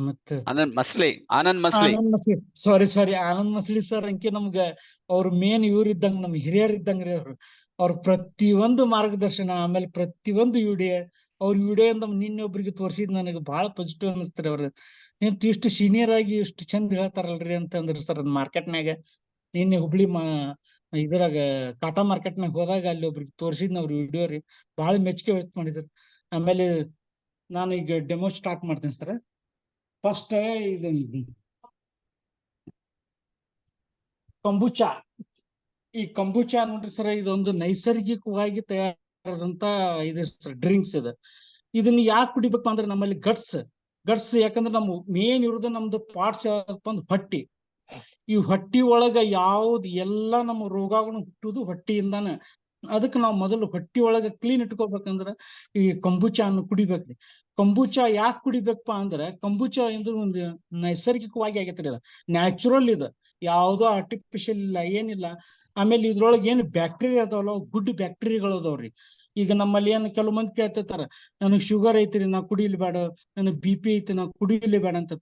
ಮತ್ತೆ ಆನಂದ್ ಮಸ್ಲಿ ಆನಂದ್ ಮಸ್ಲಿ ಸರ್ ಅಂಕೆ ನಮ್ಗೆ ಅವ್ರ ಮೇನ್ ಇವ್ರ ಇದ್ದಂಗ, ನಮ್ ಹಿರಿಯರ್ ಇದ್ದಂಗ್ರಿ ಅವ್ರು. ಅವ್ರ ಪ್ರತಿಯೊಂದು ಮಾರ್ಗದರ್ಶನ, ಆಮೇಲೆ ಪ್ರತಿಯೊಂದು ವಿಡಿಯೋ, ಅವ್ರ ವಿಡಿಯೋಯಿಂದ ನಿನ್ನೆ ಒಬ್ರಿಗೆ ತೋರಿಸಿದ್ ನನಗೆ ಬಹಳ ಪಾಸಿಟಿವ್ ಅನಿಸ್ತಾರೆ. ಅವ್ರ ಇಷ್ಟು ಸೀನಿಯರ್ ಆಗಿ ಇಷ್ಟು ಚಂದ ಹೇಳ್ತಾರಲ್ರಿ ಅಂತ ಅಂದ್ರಿ ಸರ್. ಮಾರ್ಕೆಟ್ನಾಗ ನಿನ್ನೆ ಹುಬ್ಳಿ ಇದ್ರಾಗ ಟಾಟಾ ಮಾರ್ಕೆಟ್ನಾಗ ಹೋದಾಗ ಅಲ್ಲಿ ಒಬ್ರಿಗೆ ತೋರಿಸಿದ್ನ ಅವ್ರ ವಿಡಿಯೋ ರೀ, ಬಹಳ ಮೆಚ್ಚುಗೆ ವ್ಯಕ್ತ ಮಾಡಿದ್ರು. ಆಮೇಲೆ ನಾನು ಈಗ ಡೆಮೋ ಸ್ಟಾರ್ಟ್ ಮಾಡ್ತೀನಿ ಸರ್. ಫಸ್ಟ್ ಇದು ಕಂಬುಚಾ. ಈ ಕಂಬುಚಾ ನೋಡ್ರಿ ಸರ್, ಇದೊಂದು ನೈಸರ್ಗಿಕವಾಗಿ ತಯಾರಾದಂತ ಇದು ಸರ್, ಡ್ರಿಂಕ್ಸ್ ಇದು. ಇದನ್ನ ಯಾಕೆ ಕುಡಿಬೇಕಪ್ಪ ಅಂದ್ರೆ ನಮ್ಮಲ್ಲಿ ಗಟ್ಸ್ ಯಾಕಂದ್ರೆ ನಮ್ಮ ಮೇನ್ ಇರೋದು ನಮ್ದು ಪಾರ್ಟ್ಸ್ ಒಂದು ಹೊಟ್ಟಿ. ಈ ಹೊಟ್ಟಿ ಒಳಗ ಯಾವ್ದು ಎಲ್ಲಾ ನಮ್ಮ ರೋಗಗಳು ಹುಟ್ಟುದು ಹೊಟ್ಟಿಯಿಂದಾನ. ಅದಕ್ಕೆ ನಾವು ಮೊದಲು ಹೊಟ್ಟಿ ಒಳಗ ಕ್ಲೀನ್ ಇಟ್ಕೋಬೇಕಂದ್ರ ಈ ಕಂಬುಚಾನ್ನು ಕುಡಿಬೇಕ್ರಿ. ಕಂಬುಚಾ ಯಾಕೆ ಕುಡಿಬೇಕಪ್ಪ ಅಂದ್ರೆ ಕಂಬುಚಾ ಎಂದು ಒಂದು ನೈಸರ್ಗಿಕವಾಗಿ ಆಗೈತ್ರಿ. ಇದು ನ್ಯಾಚುರಲ್, ಇದು ಯಾವುದೋ ಆರ್ಟಿಫಿಷಿಯಲ್ ಇಲ್ಲ, ಏನಿಲ್ಲ. ಆಮೇಲೆ ಇದ್ರೊಳಗೆ ಏನು ಬ್ಯಾಕ್ಟೀರಿಯಾ ಅದಾವಲ್ಲ, ಗುಡ್ ಬ್ಯಾಕ್ಟೀರಿಯಾಗಳು ಅದಾವ್ರಿ. ಈಗ ನಮ್ಮಲ್ಲಿ ಏನು ಕೆಲವು ಮಂದಿ ಕೇಳ್ತಿರ್ತಾರ, ನನಗೆ ಶುಗರ್ ಐತ್ರಿ ನಾ ಕುಡಿಲಿ ಬೇಡ, ನನಗೆ BP ಐತಿ ನಾ ಕುಡಿಲಿ ಬೇಡ ಅಂತ.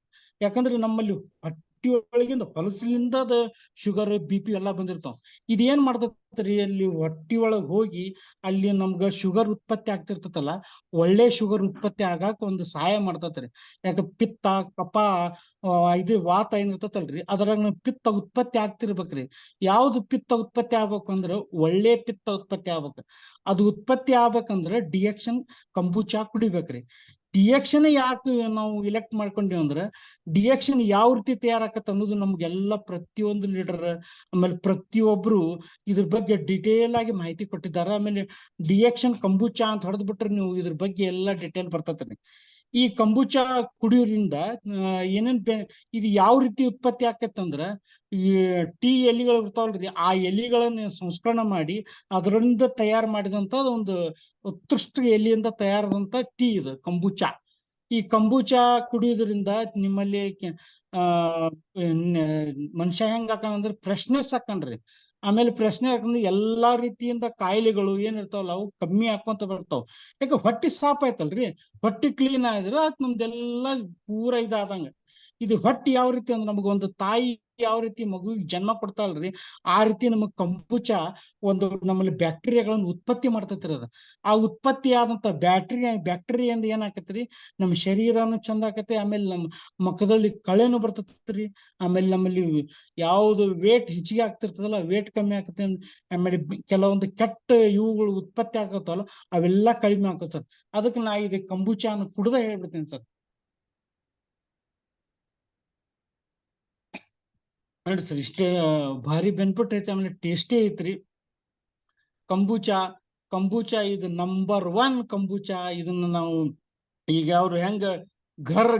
ಯಾಕಂದ್ರೆ ನಮ್ಮಲ್ಲಿ ಹೊಟ್ಟಿ ಒಳಗಿಂದ ಹೊಲಸಲಿಂದ ಅದ ಶುಗರ್ BP ಎಲ್ಲ ಬಂದಿರ್ತಾವ. ಇದೇನ್ ಮಾಡ್ತೈತ್ರಿ, ಅಲ್ಲಿ ಹೊಟ್ಟಿ ಒಳಗ್ ಹೋಗಿ ಅಲ್ಲಿ ನಮ್ಗ ಶುಗರ್ ಉತ್ಪತ್ತಿ ಆಗ್ತಿರ್ತತಲ್ಲ, ಒಳ್ಳೆ ಶುಗರ್ ಉತ್ಪತ್ತಿ ಆಗಾಕ ಒಂದು ಸಹಾಯ ಮಾಡ್ತತ್ರಿ. ಯಾಕ ಪಿತ್ತ, ಕಫ, ಇದು ವಾತ ಏನಿರ್ತತಲ್ರಿ, ಅದ್ರಾಗ ಪಿತ್ತ ಉತ್ಪತ್ತಿ ಆಗ್ತಿರ್ಬೇಕ್ರಿ. ಯಾವ್ದು ಪಿತ್ತ ಉತ್ಪತ್ತಿ ಆಗ್ಬೇಕು ಅಂದ್ರೆ ಒಳ್ಳೆ ಪಿತ್ತ ಉತ್ಪತ್ತಿ ಆಗ್ಬೇಕು. ಅದು ಉತ್ಪತ್ತಿ ಆಗ್ಬೇಕಂದ್ರೆ ಡಿಎಕ್ಷನ್ ಕಂಬುಚಾ ಕುಡಿಬೇಕ್ರಿ. ಡಿಎಕ್ಷನ್ ಯಾಕೆ ನಾವು ಇಲೆಕ್ಟ್ ಮಾಡ್ಕೊಂಡೇವ್ ಅಂದ್ರೆ, ಡಿಎಕ್ಷನ್ ಯಾವ ರೀತಿ ತಯಾರಾಕತ್ತ ಅನ್ನೋದು ನಮ್ಗೆಲ್ಲ ಪ್ರತಿಯೊಂದು ಲೀಡರ್, ಆಮೇಲೆ ಪ್ರತಿಯೊಬ್ರು ಇದ್ರ ಬಗ್ಗೆ ಡಿಟೇಲ್ ಆಗಿ ಮಾಹಿತಿ ಕೊಟ್ಟಿದ್ದಾರೆ. ಆಮೇಲೆ ಡಿಎಕ್ಷನ್ ಕಂಬುಚಾ ಅಂತ ಹೊಡೆದ್ ಬಿಟ್ರೆ ನೀವು ಇದ್ರ ಬಗ್ಗೆ ಎಲ್ಲ ಡಿಟೇಲ್ ಬರ್ತೈತ್ರಿ. ಈ ಕಂಬುಚಾ ಕುಡಿಯೋದ್ರಿಂದ ಏನೇನ್ ಇದು ಯಾವ ರೀತಿ ಉತ್ಪತ್ತಿ ಆಕತ್ತಂದ್ರ, ಈ ಟೀ ಎಲಿಗಳು ಇರ್ತಾವಲ್ರಿ, ಆ ಎಲಿಗಳನ್ನ ಸಂಸ್ಕರಣ ಮಾಡಿ ಅದರಿಂದ ತಯಾರು ಮಾಡಿದಂತ ಒಂದು ಉತ್ಕೃಷ್ಟ ಎಲೆಯಿಂದ ತಯಾರಾದಂತ ಟೀ ಇದು ಕಂಬುಚಾ. ಈ ಕಂಬುಚಾ ಕುಡಿಯೋದ್ರಿಂದ ನಿಮ್ಮಲ್ಲಿ ಮನುಷ್ಯ ಹೆಂಗ್ ಹಾಕಂದ್ರೆ ಫ್ರೆಶ್ನೆಸ್ ಹಾಕಣ್ರಿ. ಆಮೇಲೆ ಪ್ರಶ್ನೆ ಯಾಕಂದ್ರೆ ಎಲ್ಲಾ ರೀತಿಯಿಂದ ಕಾಯಿಲೆಗಳು ಏನಿರ್ತಾವಲ್ಲ ಅವು ಕಮ್ಮಿ ಹಾಕೊಂತ ಬರ್ತಾವ. ಯಾಕೆ ಹೊಟ್ಟಿ ಸಾಪ್ ಆಯ್ತಲ್ರಿ, ಹೊಟ್ಟಿ ಕ್ಲೀನ್ ಆಗಿದ್ರೆ ಅದ್ ನಮ್ದೆಲ್ಲ ಪೂರ ಇದಾದಂಗ. ಇದು ಹೊಟ್ಟಿ ಯಾವ ರೀತಿ ಅಂದ್ರೆ ನಮಗ ಒಂದು ತಾಯಿ ಯಾವ ರೀತಿ ಮಗುವಿಗೆ ಜನ್ಮ ಕೊಡ್ತಾಳ್ರಿ, ಆ ರೀತಿ ನಮಗ್ ಕಂಬುಚಾ ಒಂದು ನಮ್ಮಲ್ಲಿ ಬ್ಯಾಕ್ಟೀರಿಯಾಗಳನ್ನು ಉತ್ಪತ್ತಿ ಮಾಡ್ತೈತ್ರಿ. ಅದ ಆ ಉತ್ಪತ್ತಿ ಆದಂತ ಬ್ಯಾಕ್ಟೀರಿಯಿಂದ ಏನ್ ಆಕತ್ರಿ, ನಮ್ಮ ಶರೀರನು ಚಂದ ಆಕತಿ. ಆಮೇಲೆ ನಮ್ಮ ಮುಖದಲ್ಲಿ ಕಳೆನು ಬರ್ತೈತ್ರಿ. ಆಮೇಲೆ ನಮ್ಮಲ್ಲಿ ಯಾವ್ದು ವೇಟ್ ಹೆಚ್ಚಿಗೆ ಆಗ್ತಿರ್ತದಲ್ಲ, ವೇಟ್ ಕಮ್ಮಿ ಆಕತಿ. ಆಮೇಲೆ ಕೆಲವೊಂದು ಕೆಟ್ಟ ಇವುಗಳು ಉತ್ಪತ್ತಿ ಆಗತ್ತಲ್ಲ, ಅವೆಲ್ಲ ಕಡಿಮೆ ಆಕತ್ ಸರ್. ಅದಕ್ಕೆ ನಾ ಇದು ಕಂಬುಚಾನ ಕುಡ್ದ ಹೇಳ್ಬಿಡ್ತೀನಿ ಸರ್. ನೋಡಿ ಸರ್, ಇಷ್ಟೇ ಭಾರಿ ಬೆನಿಫಿಟ್ ಐತಿ. ಆಮೇಲೆ ಟೇಸ್ಟಿ ಐತ್ರಿ ಕಂಬುಚಾ. ಕಂಬುಚಾ ಇದು ನಂಬರ್ 1 ಕಂಬುಚಾ. ಇದನ್ನ ನಾವು ಈಗ ಅವ್ರು ಹೆಂಗ ಘರ್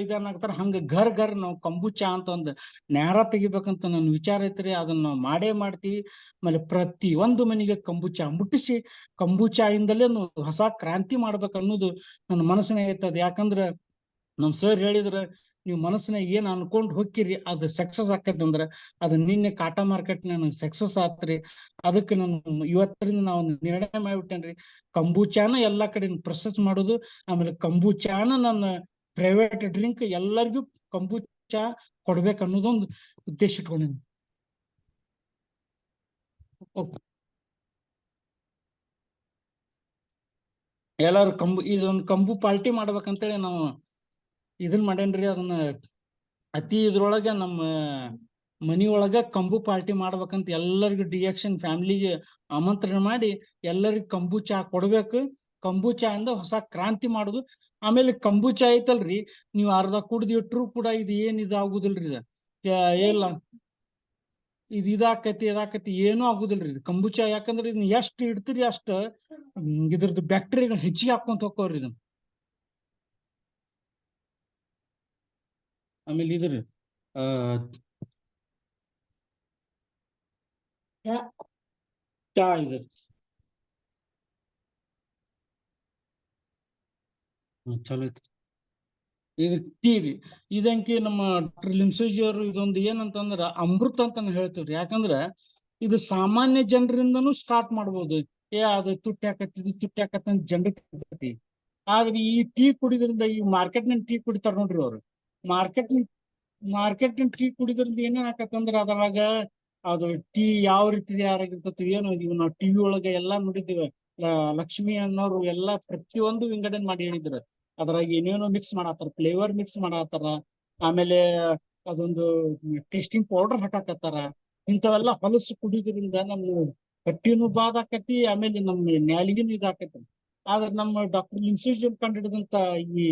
ಇದನ್ನಾಗ್ತಾರ, ಹಂಗ ಘರ್ ನಾವು ಕಂಬುಚಾ ಅಂತ ಒಂದು ನೇರ ತೆಗಿಬೇಕಂತ ನನ್ನ ವಿಚಾರ ಐತ್ರಿ. ಅದನ್ನ ನಾವು ಮಾಡೇ ಮಾಡ್ತೀವಿ. ಆಮೇಲೆ ಪ್ರತಿ ಒಂದು ಮನೆಗೆ ಕಂಬುಚಾ ಮುಟ್ಟಿಸಿ ಕಂಬುಚಾ ಇಂದಲೇ ಒಂದು ಹೊಸ ಕ್ರಾಂತಿ ಮಾಡ್ಬೇಕು ಅನ್ನೋದು ನನ್ನ ಮನಸ್ಸಿನಾಗ ಐತದ. ಯಾಕಂದ್ರ ನಮ್ ಸರ್ ಹೇಳಿದ್ರ, ನೀವು ಮನಸ್ಸಿನಾಗ ಏನ್ ಅನ್ಕೊಂಡ್ ಹೋಗ್ಕಿರಿ ಅದು ಸಕ್ಸಸ್ ಆಕೈತಿ ಅಂದ್ರ, ಅದು ನಿನ್ನೆ ಕಾಟಾ ಮಾರ್ಕೆಟ್ ನನಗೆ ಸಕ್ಸಸ್ ಆತ್ರಿ. ಅದಕ್ಕೆ ನಾನು ಇವತ್ತರಿಂದ ನಾವು ನಿರ್ಣಯ ಮಾಡ್ಬಿಟ್ಟೇನ್ರಿ, ಕಂಬುಚಾನ ಎಲ್ಲಾ ಕಡೆ ಪ್ರೊಸೆಸ್ ಮಾಡೋದು. ಆಮೇಲೆ ಕಂಬುಚಾನ ನನ್ನ ಪ್ರೈವೇಟ್ ಡ್ರಿಂಕ್ ಎಲ್ಲರಿಗೂ ಕಂಬುಚಾ ಕೊಡ್ಬೇಕು ಅನ್ನೋದೊಂದು ಉದ್ದೇಶ ಇಟ್ಕೊಂಡೇನಿ. ಎಲ್ಲಾರು ಇದೊಂದು ಕಂಬು ಪಾರ್ಟಿ ಮಾಡ್ಬೇಕಂತೇಳಿ ನಾವು ಇದನ್ ಮಾಡೇನ್ರಿ. ಅದನ್ನ ಅತಿ ಇದ್ರೊಳಗ ನಮ್ಮ ಮನಿಯೊಳಗ ಕಂಬು ಪಾರ್ಟಿ ಮಾಡ್ಬೇಕಂತ ಎಲ್ಲರಿಗೂ ಡಿಎಕ್ಷನ್ ಫ್ಯಾಮಿಲಿಗೆ ಆಮಂತ್ರಣ ಮಾಡಿ ಎಲ್ಲರಿಗೂ ಕಂಬುಚಾ ಕೊಡ್ಬೇಕು. ಕಂಬುಚಾ ಇಂದ ಹೊಸ ಕ್ರಾಂತಿ ಮಾಡುದು. ಆಮೇಲೆ ಕಂಬುಚಾ ಐತಲ್ರಿ, ನೀವು ಅರ್ಧ ಕುಡ್ದು ಇಟ್ರು ಕೂಡ ಇದು ಏನ್ ಇದಾಗುದಿಲ್ರಿ. ಇಲ್ಲ ಇದಾಕತಿ ಏನೂ ಆಗುದಿಲ್ರಿ ಇದು ಕಂಬುಚಾ. ಯಾಕಂದ್ರೆ ಇದನ್ನ ಎಷ್ಟ್ ಇಡ್ತೀರಿ ಅಷ್ಟ ಇದ್ರದ್ದು ಬ್ಯಾಕ್ಟೀರಿಯಾಗಳು ಹೆಚ್ಚಿಗೆ ಹಾಕೊಂತ ಹೋಗ್ತಾವ್ರಿ ಇದನ್ನ. ಆಮೇಲೆ ಇದ್ರಿ ಚಾ ಇದೆ ಚಲೋ ಐತಿ. ಇದು ಟೀ ರೀ. ಇದಂಕಿ ನಮ್ಮ ಡಾಕ್ಟರ್ ಲಿಂಸೋಜಿ ಅವರು ಇದೊಂದು ಏನಂತಂದ್ರ ಅಮೃತ ಅಂತ ಹೇಳ್ತೀವ್ರಿ. ಯಾಕಂದ್ರ ಇದು ಸಾಮಾನ್ಯ ಜನರಿಂದನೂ ಸ್ಟಾರ್ಟ್ ಮಾಡ್ಬೋದು. ಅದು ತುಟ್ಟಿ ಹಾಕತ್ತಿ, ಇದು ತುಟ್ಟಿ ಹಾಕತ್ತ ಅಂತ ಜನರಿಗೆ. ಆದ್ರೆ ಈ ಟೀ ಕುಡಿದ್ರಿಂದ, ಈ ಮಾರ್ಕೆಟ್ನಲ್ಲಿ ಟೀ ಕುಡಿತಾರ ನೋಡ್ರಿ ಅವ್ರು, ಮಾರ್ಕೆಟ್ ಟೀ ಕುಡಿದ್ರಿಂದ ಏನೇನ್ ಆಕತ್ತಂದ್ರ ಅದ್ರಾಗ ಅದು ಟೀ ಯಾವ ರೀತಿ ಯಾರಾಗಿರ್ತತಿ ಏನು ಇವ್ ನಾವು ಟಿವಿ ಒಳಗೆ ಎಲ್ಲಾ ನೋಡಿದ್ದೀವಿ. ಲಕ್ಷ್ಮಿ ಅನ್ನೋರು ಎಲ್ಲಾ ಪ್ರತಿಯೊಂದು ವಿಂಗಡಣೆ ಮಾಡಿ ಹೇಳಿದ್ರು. ಅದ್ರಾಗ ಏನೇನೋ ಮಿಕ್ಸ್ ಮಾಡತ್ತಾರ, ಫ್ಲೇವರ್ ಮಿಕ್ಸ್ ಮಾಡತ್ತಾರ, ಆಮೇಲೆ ಅದೊಂದು ಟೇಸ್ಟಿಂಗ್ ಪೌಡರ್ ಹಾಕಾಕತ್ತಾರ. ಇಂಥವೆಲ್ಲ ಹೊಲಸು ಕುಡಿಯೋದ್ರಿಂದ ನಮ್ಮ ಹೊಟ್ಟಿನೂ ಬಾದ್ ಆಕತಿ, ಆಮೇಲೆ ನಮ್ಮ ನ್ಯಾಲಿಗೆನೂ ಇದಾಕತಿ. ಆದ್ರೆ ನಮ್ಮ ಡಾಕ್ಟರ್ ಲಿಮ್ಸೂಜ್ ಕಂಡು ಹಿಡಿದಂತ ಈ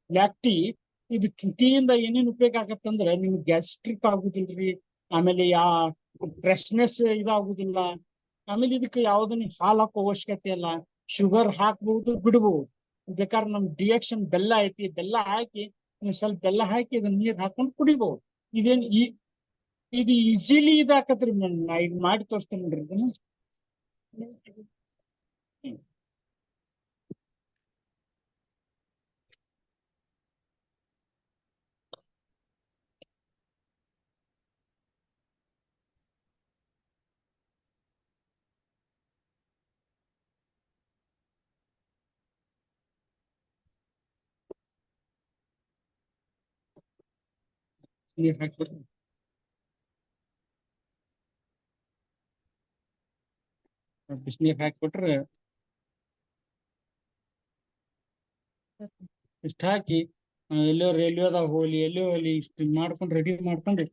ಬ್ಲ್ಯಾಕ್ ಟೀ, ಇದು ಟೀಯಿಂದ ಏನೇನ್ ಉಪಯೋಗ ಆಗತ್ತಂದ್ರ ನಿಮ್ಗೆ ಗ್ಯಾಸ್ಟ್ರಿಕ್ ಆಗುದಿಲ್ರಿ, ಆಮೇಲೆ ಫ್ರೆಶ್ನೆಸ್ ಇದಾಗುದಿಲ್ಲ, ಆಮೇಲೆ ಇದಕ್ಕೆ ಯಾವ್ದನ್ನ ಹಾಲು ಹಾಕೋ ಅವಶ್ಯಕತೆ ಇಲ್ಲ. ಶುಗರ್ ಹಾಕ್ಬಹುದು, ಬಿಡ್ಬಹುದು. ಬೇಕಾದ್ರೆ ನಮ್ ಡಿಯಕ್ಷನ್ ಬೆಲ್ಲ ಐತಿ, ಬೆಲ್ಲ ಹಾಕಿ ಸ್ವಲ್ಪ ಬೆಲ್ಲ ಹಾಕಿ ಇದನ್ನ ನೀರ್ ಹಾಕೊಂಡು ಕುಡಿಬಹುದು. ಇದೇನ್ ಇದು ಈಸಿಲಿ ಇದಾಕತ್ರಿ. ನಾ ಈಗ ಮಾಡಿ ತೋರಿಸ್ತೇನೆ ನೋಡ್ರಿ ಇದನ್ನ. ನೀರ್ ಹಾಕ್ಬಿಡ್ರಿ. ಬಿಸಿನೀರ್ ಹಾಕ್ಬಿಟ್ರೆ ಇಷ್ಟ ಹಾಕಿ ಎಲ್ಲೋ ರೈಲ್ವೆದಾಗ ಹೋಗ್ಲಿ ಎಲ್ಲೋ ಹೋಗ್ಲಿ ಇಷ್ಟು ಮಾಡ್ಕೊಂಡು ರೆಡಿ ಮಾಡ್ಕೊಂಡು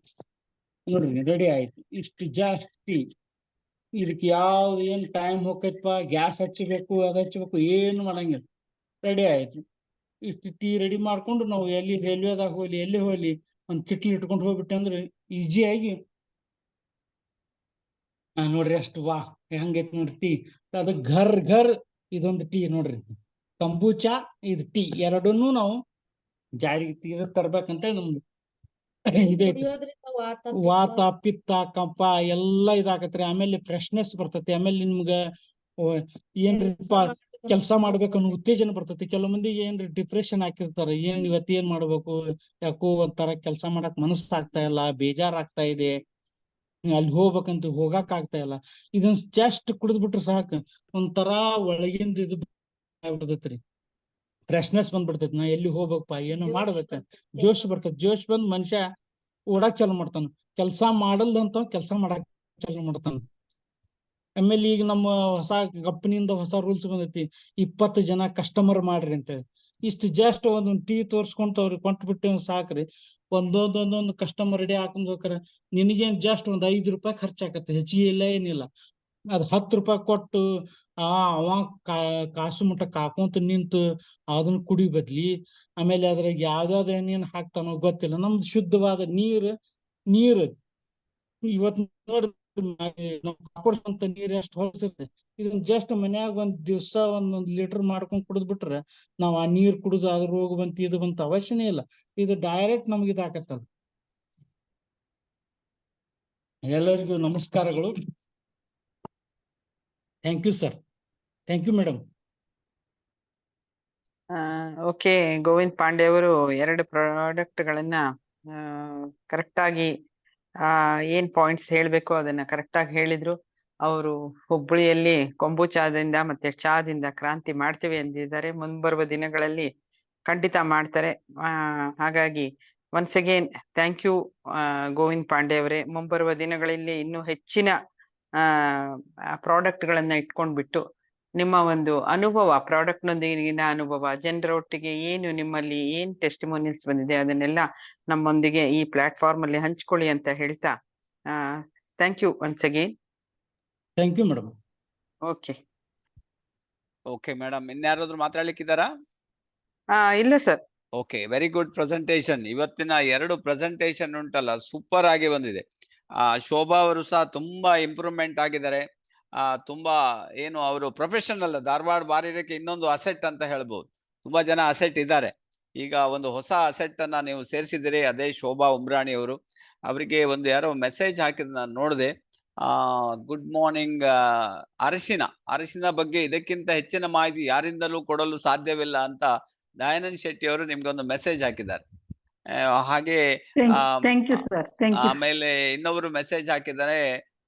ನೋಡ್ರಿ ರೆಡಿ ಆಯ್ತು. ಇಷ್ಟು ಜಾಸ್ತಿ ಇದಕ್ಕೆ ಯಾವ್ದು ಏನ್ ಟೈಮ್ ಹೋಗೈತಪ್ಪ, ಗ್ಯಾಸ್ ಹಚ್ಚಬೇಕು ಅದ್ ಹಚ್ಚಬೇಕು ಏನು ಮಾಡಂಗಿಲ್ಲ, ರೆಡಿ ಆಯ್ತು. ಇಷ್ಟು ಟೀ ರೆಡಿ ಮಾಡ್ಕೊಂಡು ನಾವು ಎಲ್ಲಿ ರೈಲ್ವೆದಾಗ ಹೋಗ್ಲಿ ಎಲ್ಲಿ ಹೋಗ್ಲಿ ಒಂದ್ ಕಿಟ್ಲಿ ಇಟ್ಕೊಂಡು ಹೋಗ್ಬಿಟ್ಟೆ ಅಂದ್ರೆ ಈಸಿಯಾಗಿ ನೋಡ್ರಿ ಅಷ್ಟು ವಾ ಹೆಂಗೈತಿ ನೋಡ್ರಿ ಟೀ. ಅದು ಘರ್ ಇದೊಂದು ಟೀ ನೋಡ್ರಿ, ಕಂಬೂಚಾ ಇದು ಟೀ ಎರಡನ್ನೂ ನಾವು ಜಾರಿಗೆ ತರ್ಬೇಕಂತ ನಮ್ದು ಇದೈತಿ. ವಾತ ಪಿತ್ತ ಕಫ ಎಲ್ಲ ಇದಾಕತ್ರಿ. ಆಮೇಲೆ ಫ್ರೆಶ್ನೆಸ್ ಬರ್ತೈತಿ. ಆಮೇಲೆ ನಿಮ್ಗ ಏನ್ರಿಪ್ಪ ಕೆಲಸ ಮಾಡ್ಬೇಕನ್ನೋ ಉತ್ತೇಜನ ಬರ್ತೈತಿ. ಕೆಲವು ಮಂದಿಗೆ ಏನ್ರಿ ಡಿಪ್ರೆಷನ್ ಹಾಕಿರ್ತಾರ, ಏನ್ ಇವತ್ತು ಏನ್ ಮಾಡ್ಬೇಕು, ಯಾಕೋ ಒಂಥರ ಕೆಲಸ ಮಾಡಕ್ ಮನಸ್ಸು ಆಗ್ತಾ ಇಲ್ಲ, ಬೇಜಾರಾಗ್ತಾ ಇದೆ, ಅಲ್ಲಿ ಹೋಗ್ಬೇಕಂತ ಹೋಗಾಕ್ ಆಗ್ತಾ ಇಲ್ಲ. ಇದನ್ ಜಸ್ಟ್ ಕುಡಿದ್ಬಿಟ್ರೆ ಸಾಕು, ಒಂಥರಾ ಒಳಗಿಂದ ಇದು ಆಗ್ಬಿಡ್ತೈತ್ರಿ, ಫ್ರೆಶ್ನೆಸ್ ಬಂದ್ಬಿಡ್ತೈತಿ. ನಾ ಎಲ್ಲಿ ಹೋಗ್ಬೇಕಪ್ಪ, ಏನೋ ಮಾಡ್ಬೇಕ, ಜೋಶ್ ಬರ್ತೈತಿ. ಜೋಶ್ ಬಂದ್ ಮನುಷ್ಯ ಓಡಾಕ್ ಚಾಲು ಮಾಡ್ತಾನ, ಕೆಲಸ ಮಾಡಲ್ದಂತ ಕೆಲಸ ಮಾಡಕ್ ಚಾಲು ಮಾಡ್ತಾನ. ಆಮೇಲೆ ಈಗ ನಮ್ಮ ಹೊಸ ಕಂಪನಿಯಿಂದ ಹೊಸ ರೂಲ್ಸ್ ಬಂದೈತಿ, 20 ಜನ ಕಸ್ಟಮರ್ ಮಾಡ್ರಿ ಅಂತೇಳಿ. ಇಷ್ಟು ಜಸ್ಟ್ ಒಂದೊಂದು ಟೀ ತೋರ್ಸ್ಕೊಂತ ಅವ್ರಿಗೆ ಕೊಟ್ಟು ಬಿಟ್ಟು ಸಾಕ್ರಿ, ಒಂದೊಂದೊಂದೊಂದು ಕಸ್ಟಮರ್ ರೆಡಿ ಹಾಕೊಂಡ್ರೆ ನಿನಗೇನ್ ಜಸ್ಟ್ ಒಂದ್ 5 ರೂಪಾಯಿ ಖರ್ಚಾಕತ್ತೆ, ಹೆಚ್ಚಿಗೆ ಇಲ್ಲ ಏನಿಲ್ಲ. ಅದ್ 10 ರೂಪಾಯಿ ಕೊಟ್ಟು ಅವ ಕಾಸು ಮುಟ್ಟ ಕಾಕೊಂತ ನಿಂತು ಅದನ್ನ ಕುಡಿ ಬದ್ಲಿ, ಆಮೇಲೆ ಅದ್ರಾಗ ಯಾವ್ದಾವ್ದು ಏನೇನ್ ಹಾಕ್ತಾನೋ ಗೊತ್ತಿಲ್ಲ. ನಮ್ದು ಶುದ್ಧವಾದ ನೀರು ಇವತ್ ನೋಡಿ ಕಾಕೊಡ್ಸಂತ ನೀರ್ ಎಷ್ಟು ಹೊಲಸಿರ್ತದೆ. ಇದನ್ನ ಜಸ್ಟ್ ಮನ್ಯಾಗ ಒಂದ್ ದಿವ್ಸ ಒಂದೊಂದ್ ಲೀಟರ್ ಮಾಡ್ಕೊಂಡ್ ಕುಡಿದ್ ಬಿಟ್ರೆ ನಾವ್ ಆ ನೀರ್ ಕುಡಿದು ಅದ್ರ ರೋಗ ಬಂತು ಇದು ಬಂತ ಅವಶ್ಯನೇ ಇಲ್ಲ. ಇದು ಡೈರೆಕ್ಟ್ ನಮ್ಗೆ ಇದಾಕತ್ತದ. ಎಲ್ಲರಿಗೂ ನಮಸ್ಕಾರಗಳು. Thank you sir. Thank you madam. Okay, Govind Pande ಅವರು 2 ಪ್ರಾಡಕ್ಟ್ಗಳನ್ನ ಕರೆಕ್ಟ್ ಆಗಿ ಏನ್ ಪಾಯಿಂಟ್ಸ್ ಹೇಳ್ಬೇಕು ಅದನ್ನ ಕರೆಕ್ಟ್ ಆಗಿ ಹೇಳಿದ್ರು. ಅವರು ಹುಬ್ಬಳ್ಳಿಯಲ್ಲಿ ಕೊಂಬು ಚಾದಿಂದ ಮತ್ತೆ ಚಾದಿಂದ ಕ್ರಾಂತಿ ಮಾಡ್ತೇವೆ ಎಂದಿದ್ದಾರೆ. ಮುಂಬರುವ ದಿನಗಳಲ್ಲಿ ಖಂಡಿತ ಮಾಡ್ತಾರೆ. ಹಾಗಾಗಿ once again thank you Govind Pande ಅವರೇ. ಮುಂಬರುವ ದಿನಗಳಲ್ಲಿ ಇನ್ನೂ ಹೆಚ್ಚಿನ ಪ್ರಾಡಕ್ಟ್ಗಳನ್ನ ಇಟ್ಕೊಂಡ್ಬಿಟ್ಟು ನಿಮ್ಮ ಒಂದು ಅನುಭವ, ಪ್ರಾಡಕ್ಟ್ ನೊಂದಿಗಿನ ಅನುಭವ, ಜನರೊಟ್ಟಿಗೆ ಏನು ನಿಮ್ಮಲ್ಲಿ ಏನ್ ಟೆಸ್ಟಿಮೋನಿಯಲ್ಸ್ ಬಂದಿದೆ ಅದನ್ನೆಲ್ಲ ನಮ್ಮೊಂದಿಗೆ ಈ ಪ್ಲಾಟ್ಫಾರ್ಮ್ ಅಲ್ಲಿ ಹಂಚ್ಕೊಳ್ಳಿ ಅಂತ ಹೇಳ್ತಾ thank you once again. Thank you madam. Okay okay madam, ಇನ್ಯಾರಾದ್ರೂ ಮಾತಾಡ್ಲಿಕ್ಕಿದ್ದಾರಾ? ಇಲ್ಲ sir. Okay, very good presentation. ಇವತ್ತಿನ 2 ಪ್ರೆಸೆಂಟೇಶನ್ ಉಂಟಲ್ಲ, ಸೂಪರ್ ಆಗಿ ಬಂದಿದೆ. ಶೋಭಾ ಅವರು ಸಹ ತುಂಬಾ ಇಂಪ್ರೂವ್ಮೆಂಟ್ ಆಗಿದ್ದಾರೆ. ತುಂಬಾ ಏನು ಅವರು ಪ್ರೊಫೆಷನಲ್, ಧಾರವಾಡ ಬಾರಿರಕ್ಕೆ ಇನ್ನೊಂದು ಅಸೆಟ್ ಅಂತ ಹೇಳ್ಬೋದು. ತುಂಬಾ ಜನ ಅಸೆಟ್ ಇದ್ದಾರೆ. ಈಗ ಒಂದು ಹೊಸ ಅಸೆಟ್ ಅನ್ನ ನೀವು ಸೇರಿಸಿದಿರಿ, ಅದೇ ಶೋಭಾ ಉಮ್ರಾಣಿ ಅವರು. ಅವರಿಗೆ ಒಂದು ಯಾರೋ ಮೆಸೇಜ್ ಹಾಕಿದ್ ನಾನು ನೋಡಿದೆ. ಗುಡ್ ಮಾರ್ನಿಂಗ್, ಅರಿಶಿನ ಬಗ್ಗೆ ಇದಕ್ಕಿಂತ ಹೆಚ್ಚಿನ ಮಾಹಿತಿ ಯಾರಿಂದಲೂ ಕೊಡಲು ಸಾಧ್ಯವಿಲ್ಲ ಅಂತ ದಯಾನಂದ್ ಶೆಟ್ಟಿ ಅವರು ನಿಮ್ಗೊಂದು ಮೆಸೇಜ್ ಹಾಕಿದ್ದಾರೆ. ಹಾಗೆ ಆಮೇಲೆ ಇನ್ನೊಬ್ರು ಮೆಸೇಜ್ ಹಾಕಿದ್ದಾರೆ,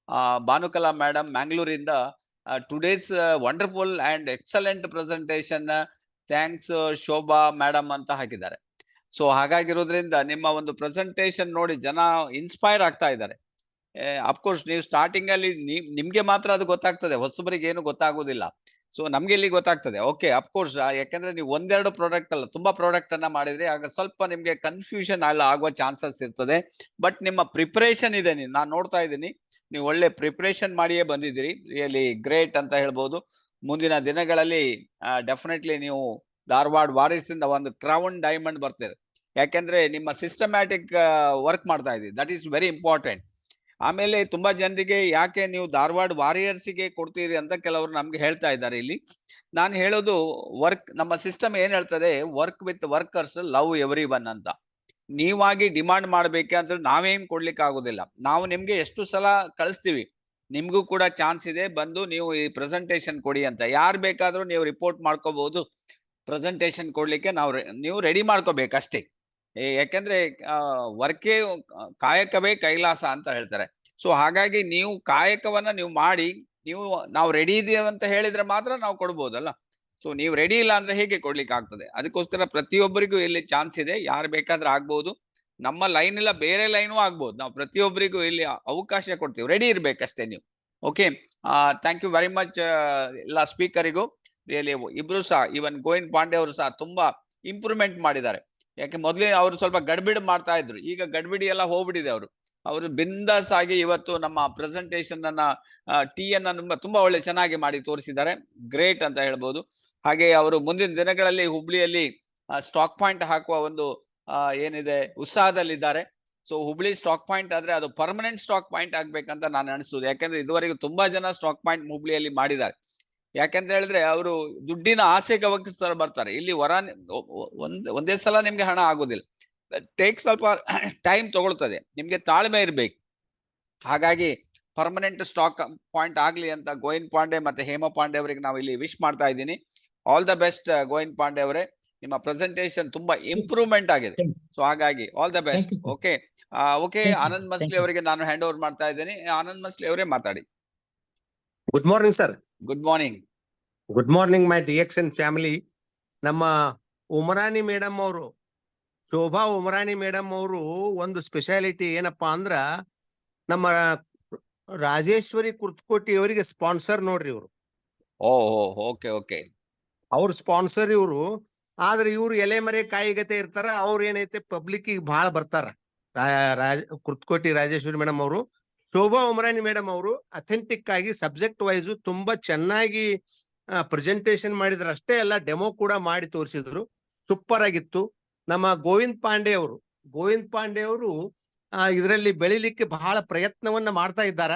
ಭಾನುಕಲಾ ಮೇಡಮ್ ಮ್ಯಾಂಗ್ಳೂರಿಂದ, today's wonderful and excellent presentation, thanks Shobha madam ಅಂತ ಹಾಕಿದ್ದಾರೆ. ಸೊ ಹಾಗಾಗಿರೋದ್ರಿಂದ ನಿಮ್ಮ ಒಂದು ಪ್ರೆಸೆಂಟೇಶನ್ ನೋಡಿ ಜನ ಇನ್ಸ್ಪೈರ್ ಆಗ್ತಾ ಇದ್ದಾರೆ. ಅಫ್ಕೋರ್ಸ್ ನೀವು ಸ್ಟಾರ್ಟಿಂಗ್ ಅಲ್ಲಿ ನಿಮ್ಗೆ ಮಾತ್ರ ಅದು ಗೊತ್ತಾಗ್ತದೆ, ಹೊಸಬರಿಗೆ ಏನು ಗೊತ್ತಾಗೋದಿಲ್ಲ. ಸೊ ನಮ್ಗೆ ಇಲ್ಲಿ ಗೊತ್ತಾಗ್ತದೆ. ಓಕೆ, ಅಫ್ಕೋರ್ಸ್, ಯಾಕಂದ್ರೆ ನೀವು ಒಂದೆರಡು ಪ್ರಾಡಕ್ಟ್ ಅಲ್ಲ, ತುಂಬಾ ಪ್ರಾಡಕ್ಟ್ ಅನ್ನ ಮಾಡಿದ್ರೆ ಆಗ ಸ್ವಲ್ಪ ನಿಮ್ಗೆ ಕನ್ಫ್ಯೂಷನ್ ಆಗುವ ಚಾನ್ಸಸ್ ಇರ್ತದೆ. ಬಟ್ ನಿಮ್ಮ ಪ್ರಿಪರೇಷನ್ ಇದೆ, ನಾನು ನೋಡ್ತಾ ಇದ್ದೀನಿ, ನೀವು ಒಳ್ಳೆ ಪ್ರಿಪರೇಷನ್ ಮಾಡಿಯೇ ಬಂದಿದ್ದೀರಿ. ರಿಯಲಿ ಗ್ರೇಟ್ ಅಂತ ಹೇಳ್ಬೋದು. ಮುಂದಿನ ದಿನಗಳಲ್ಲಿ ಡೆಫಿನೆಟ್ಲಿ ನೀವು ಧಾರವಾಡ ವಾರಿಸ್ ಇಂದ ಒಂದು ಕ್ರೌನ್ ಡೈಮಂಡ್ ಬರ್ತೀರಿ. ಯಾಕೆಂದ್ರೆ ನಿಮ್ಮ ಸಿಸ್ಟಮ್ಯಾಟಿಕ್ ವರ್ಕ್ ಮಾಡ್ತಾ ಇದ್ದೀರಿ, ದಟ್ ಈಸ್ ವೆರಿ ಇಂಪಾರ್ಟೆಂಟ್. ಆಮೇಲೆ ತುಂಬಾ ಜನರಿಗೆ ಯಾಕೆ ನೀವು ಧಾರವಾಡ ವಾರಿಯರ್ಸ್ಗೆ ಕೊಡ್ತೀರಿ ಅಂತ ಕೆಲವರು ನಮ್ಗೆ ಹೇಳ್ತಾ ಇದ್ದಾರೆ ಇಲ್ಲಿ. ನಾನು ಹೇಳೋದು, ವರ್ಕ್, ನಮ್ಮ ಸಿಸ್ಟಮ್ ಏನ್ ಹೇಳ್ತದೆ, work with workers, love every one ಅಂತ. ನೀವಾಗಿ ಡಿಮಾಂಡ್ ಮಾಡ್ಬೇಕೆ ಅಂದ್ರೆ ನಾವೇನ್ ಕೊಡ್ಲಿಕ್ಕೆ ಆಗುದಿಲ್ಲ. ನಾವು ನಿಮ್ಗೆ ಎಷ್ಟು ಸಲ ಕಳಿಸ್ತೀವಿ, ನಿಮ್ಗೂ ಕೂಡ ಚಾನ್ಸ್ ಇದೆ, ಬಂದು ನೀವು ಈ ಪ್ರೆಸೆಂಟೇಶನ್ ಕೊಡಿ ಅಂತ. ಯಾರು ಬೇಕಾದ್ರೂ ನೀವು ರಿಪೋರ್ಟ್ ಮಾಡ್ಕೋಬಹುದು. ಪ್ರೆಸೆಂಟೇಶನ್ ಕೊಡ್ಲಿಕ್ಕೆ ನೀವು ರೆಡಿ ಮಾಡ್ಕೋಬೇಕಷ್ಟೇ. ಯಾಕೆಂದ್ರೆ ವರ್ಕೇ ಕಾಯಕವೇ ಕೈಲಾಸ ಅಂತ ಹೇಳ್ತಾರೆ. ಸೊ ಹಾಗಾಗಿ ನೀವು ಕಾಯಕವನ್ನ ನೀವು ಮಾಡಿ, ನಾವು ರೆಡಿ ಇದೀವಿ ಅಂತ ಹೇಳಿದ್ರೆ ಮಾತ್ರ ನಾವು ಕೊಡ್ಬೋದಲ್ಲ. ಸೊ ನೀವು ರೆಡಿ ಇಲ್ಲ ಅಂದ್ರೆ ಹೇಗೆ ಕೊಡ್ಲಿಕ್ಕೆ ಆಗ್ತದೆ? ಅದಕ್ಕೋಸ್ಕರ ಪ್ರತಿಯೊಬ್ಬರಿಗೂ ಇಲ್ಲಿ ಚಾನ್ಸ್ ಇದೆ, ಯಾರು ಬೇಕಾದ್ರೆ ಆಗ್ಬಹುದು. ನಮ್ಮ ಲೈನ್ ಇಲ್ಲ, ಬೇರೆ ಲೈನು ಆಗ್ಬಹುದು. ನಾವು ಪ್ರತಿಯೊಬ್ಬರಿಗೂ ಇಲ್ಲಿ ಅವಕಾಶ ಕೊಡ್ತೀವಿ, ರೆಡಿ ಇರ್ಬೇಕಷ್ಟೇ ನೀವು. Okay, thank you very much ಎಲ್ಲ ಸ್ಪೀಕರಿಗೂ. ರಿಯಲಿ ಇಬ್ರು ಸಹ, ಇವನ್ ಗೋವಿಂದ್ ಪಾಂಡೆ ಅವರು ಸಹ ತುಂಬಾ ಇಂಪ್ರೂವ್ಮೆಂಟ್ ಮಾಡಿದ್ದಾರೆ. ಯಾಕೆ ಮೊದಲೇ ಅವರು ಸ್ವಲ್ಪ ಗಡ್ಬಿಡಿ ಮಾಡ್ತಾ ಇದ್ರು, ಈಗ ಗಡ್ಬಿಡಿ ಎಲ್ಲ ಹೋಗ್ಬಿಟ್ಟಿದೆ. ಅವರು ಬಿಂದಾಸ್ ಆಗಿ ಇವತ್ತು ನಮ್ಮ ಪ್ರೆಸೆಂಟೇಶನ್ ಅನ್ನ ತುಂಬಾ ಒಳ್ಳೆ ಚೆನ್ನಾಗಿ ಮಾಡಿ ತೋರಿಸಿದ್ದಾರೆ. ಗ್ರೇಟ್ ಅಂತ ಹೇಳ್ಬೋದು. ಹಾಗೆ ಅವರು ಮುಂದಿನ ದಿನಗಳಲ್ಲಿ ಹುಬ್ಳಿಯಲ್ಲಿ ಸ್ಟಾಕ್ ಪಾಯಿಂಟ್ ಹಾಕುವ ಒಂದು ಏನಿದೆ ಉತ್ಸಾಹದಲ್ಲಿದ್ದಾರೆ. ಸೊ ಹುಬ್ಳಿ ಸ್ಟಾಕ್ ಪಾಯಿಂಟ್ ಆದ್ರೆ ಅದು ಪರ್ಮನೆಂಟ್ ಸ್ಟಾಕ್ ಪಾಯಿಂಟ್ ಆಗ್ಬೇಕಂತ ನಾನು ಅನಿಸುದು. ಯಾಕಂದ್ರೆ ಇದುವರೆಗೂ ತುಂಬಾ ಜನ ಸ್ಟಾಕ್ ಪಾಯಿಂಟ್ ಹುಬ್ಳಿಯಲ್ಲಿ ಮಾಡಿದ್ದಾರೆ. ಯಾಕಂತ ಹೇಳಿದ್ರೆ ಅವರು ದುಡ್ಡಿನ ಆಸೆಗೆ ಬರ್ತಾರೆ. ಇಲ್ಲಿ ಒಂದೇ ಸಲ ನಿಮ್ಗೆ ಹಣ ಆಗುದಿಲ್ಲ, ಟೇಕ್ ಸ್ವಲ್ಪ ಟೈಮ್ ತಗೊಳ್ತದೆ, ನಿಮ್ಗೆ ತಾಳ್ಮೆ ಇರ್ಬೇಕು. ಹಾಗಾಗಿ ಪರ್ಮನೆಂಟ್ ಸ್ಟಾಕ್ ಪಾಯಿಂಟ್ ಆಗ್ಲಿ ಅಂತ ಗೋವಿಂದ್ ಪಾಂಡೆ ಮತ್ತೆ ಹೇಮಾ ಪಾಂಡೆ ಅವರಿಗೆ ನಾವು ಇಲ್ಲಿ ವಿಶ್ ಮಾಡ್ತಾ ಇದ್ದೀನಿ. All the best Govind Pande ಅವರೇ, ನಿಮ್ಮ ಪ್ರೆಸೆಂಟೇಶನ್ ತುಂಬಾ ಇಂಪ್ರೂವ್ಮೆಂಟ್ ಆಗಿದೆ. ಸೊ ಹಾಗಾಗಿ all the best. Okay, okay, Anand Masli ಅವರಿಗೆ ನಾನು ಹ್ಯಾಂಡ್ ಓವರ್ ಮಾಡ್ತಾ ಇದ್ದೀನಿ. ಆನಂದ್ ಮಸ್ಲಿ ಅವರೇ ಮಾತಾಡಿ. Good morning sir. Good morning. Good morning ಮೈ DXN ಫ್ಯಾಮಿಲಿ. ನಮ್ಮ ಉಮರಾನಿ ಮೇಡಮ್ ಅವರು, ಶೋಭಾ ಉಮರಾನಿ ಮೇಡಮ್ ಅವರು ಒಂದು ಸ್ಪೆಷಾಲಿಟಿ ಏನಪ್ಪಾ ಅಂದ್ರ, ನಮ್ಮ ರಾಜೇಶ್ವರಿ ಕುರ್ತಕೋಟಿ ಅವರಿಗೆ ಸ್ಪಾನ್ಸರ್ ನೋಡ್ರಿ ಇವರು. ಓಕೆ ಓಕೆ, ಅವ್ರ ಸ್ಪಾನ್ಸರ್ ಇವರು. ಆದ್ರೆ ಇವ್ರು ಎಲೆ ಮರೆ ಕಾಯಿಗತೆ ಇರ್ತಾರ. ಅವ್ರ ಏನೈತೆ ಪಬ್ಲಿಕ್ ಬಹಳ ಬರ್ತಾರ. ಕುರ್ತಕೋಟಿ ರಾಜೇಶ್ವರಿ ಮೇಡಮ್ ಅವರು, ಶೋಭಾ ಉಮರಾನಿ ಮೇಡಮ್ ಅವರು ಅಥೆಂಟಿಕ್ ಆಗಿ ಸಬ್ಜೆಕ್ಟ್ ವೈಸ್ ತುಂಬಾ ಚೆನ್ನಾಗಿ ಪ್ರೆಸೆಂಟೇಶನ್ ಮಾಡಿದ್ರು. ಅಷ್ಟೇ ಅಲ್ಲ, ಡೆಮೋ ಕೂಡ ಮಾಡಿ ತೋರಿಸಿದ್ರು. ಸೂಪರ್ ಆಗಿತ್ತು. ನಮ್ಮ ಗೋವಿಂದ್ ಪಾಂಡೆ ಅವರು ಇದರಲ್ಲಿ ಬೆಳಿಲಿಕ್ಕೆ ಬಹಳ ಪ್ರಯತ್ನವನ್ನ ಮಾಡ್ತಾ ಇದ್ದಾರ.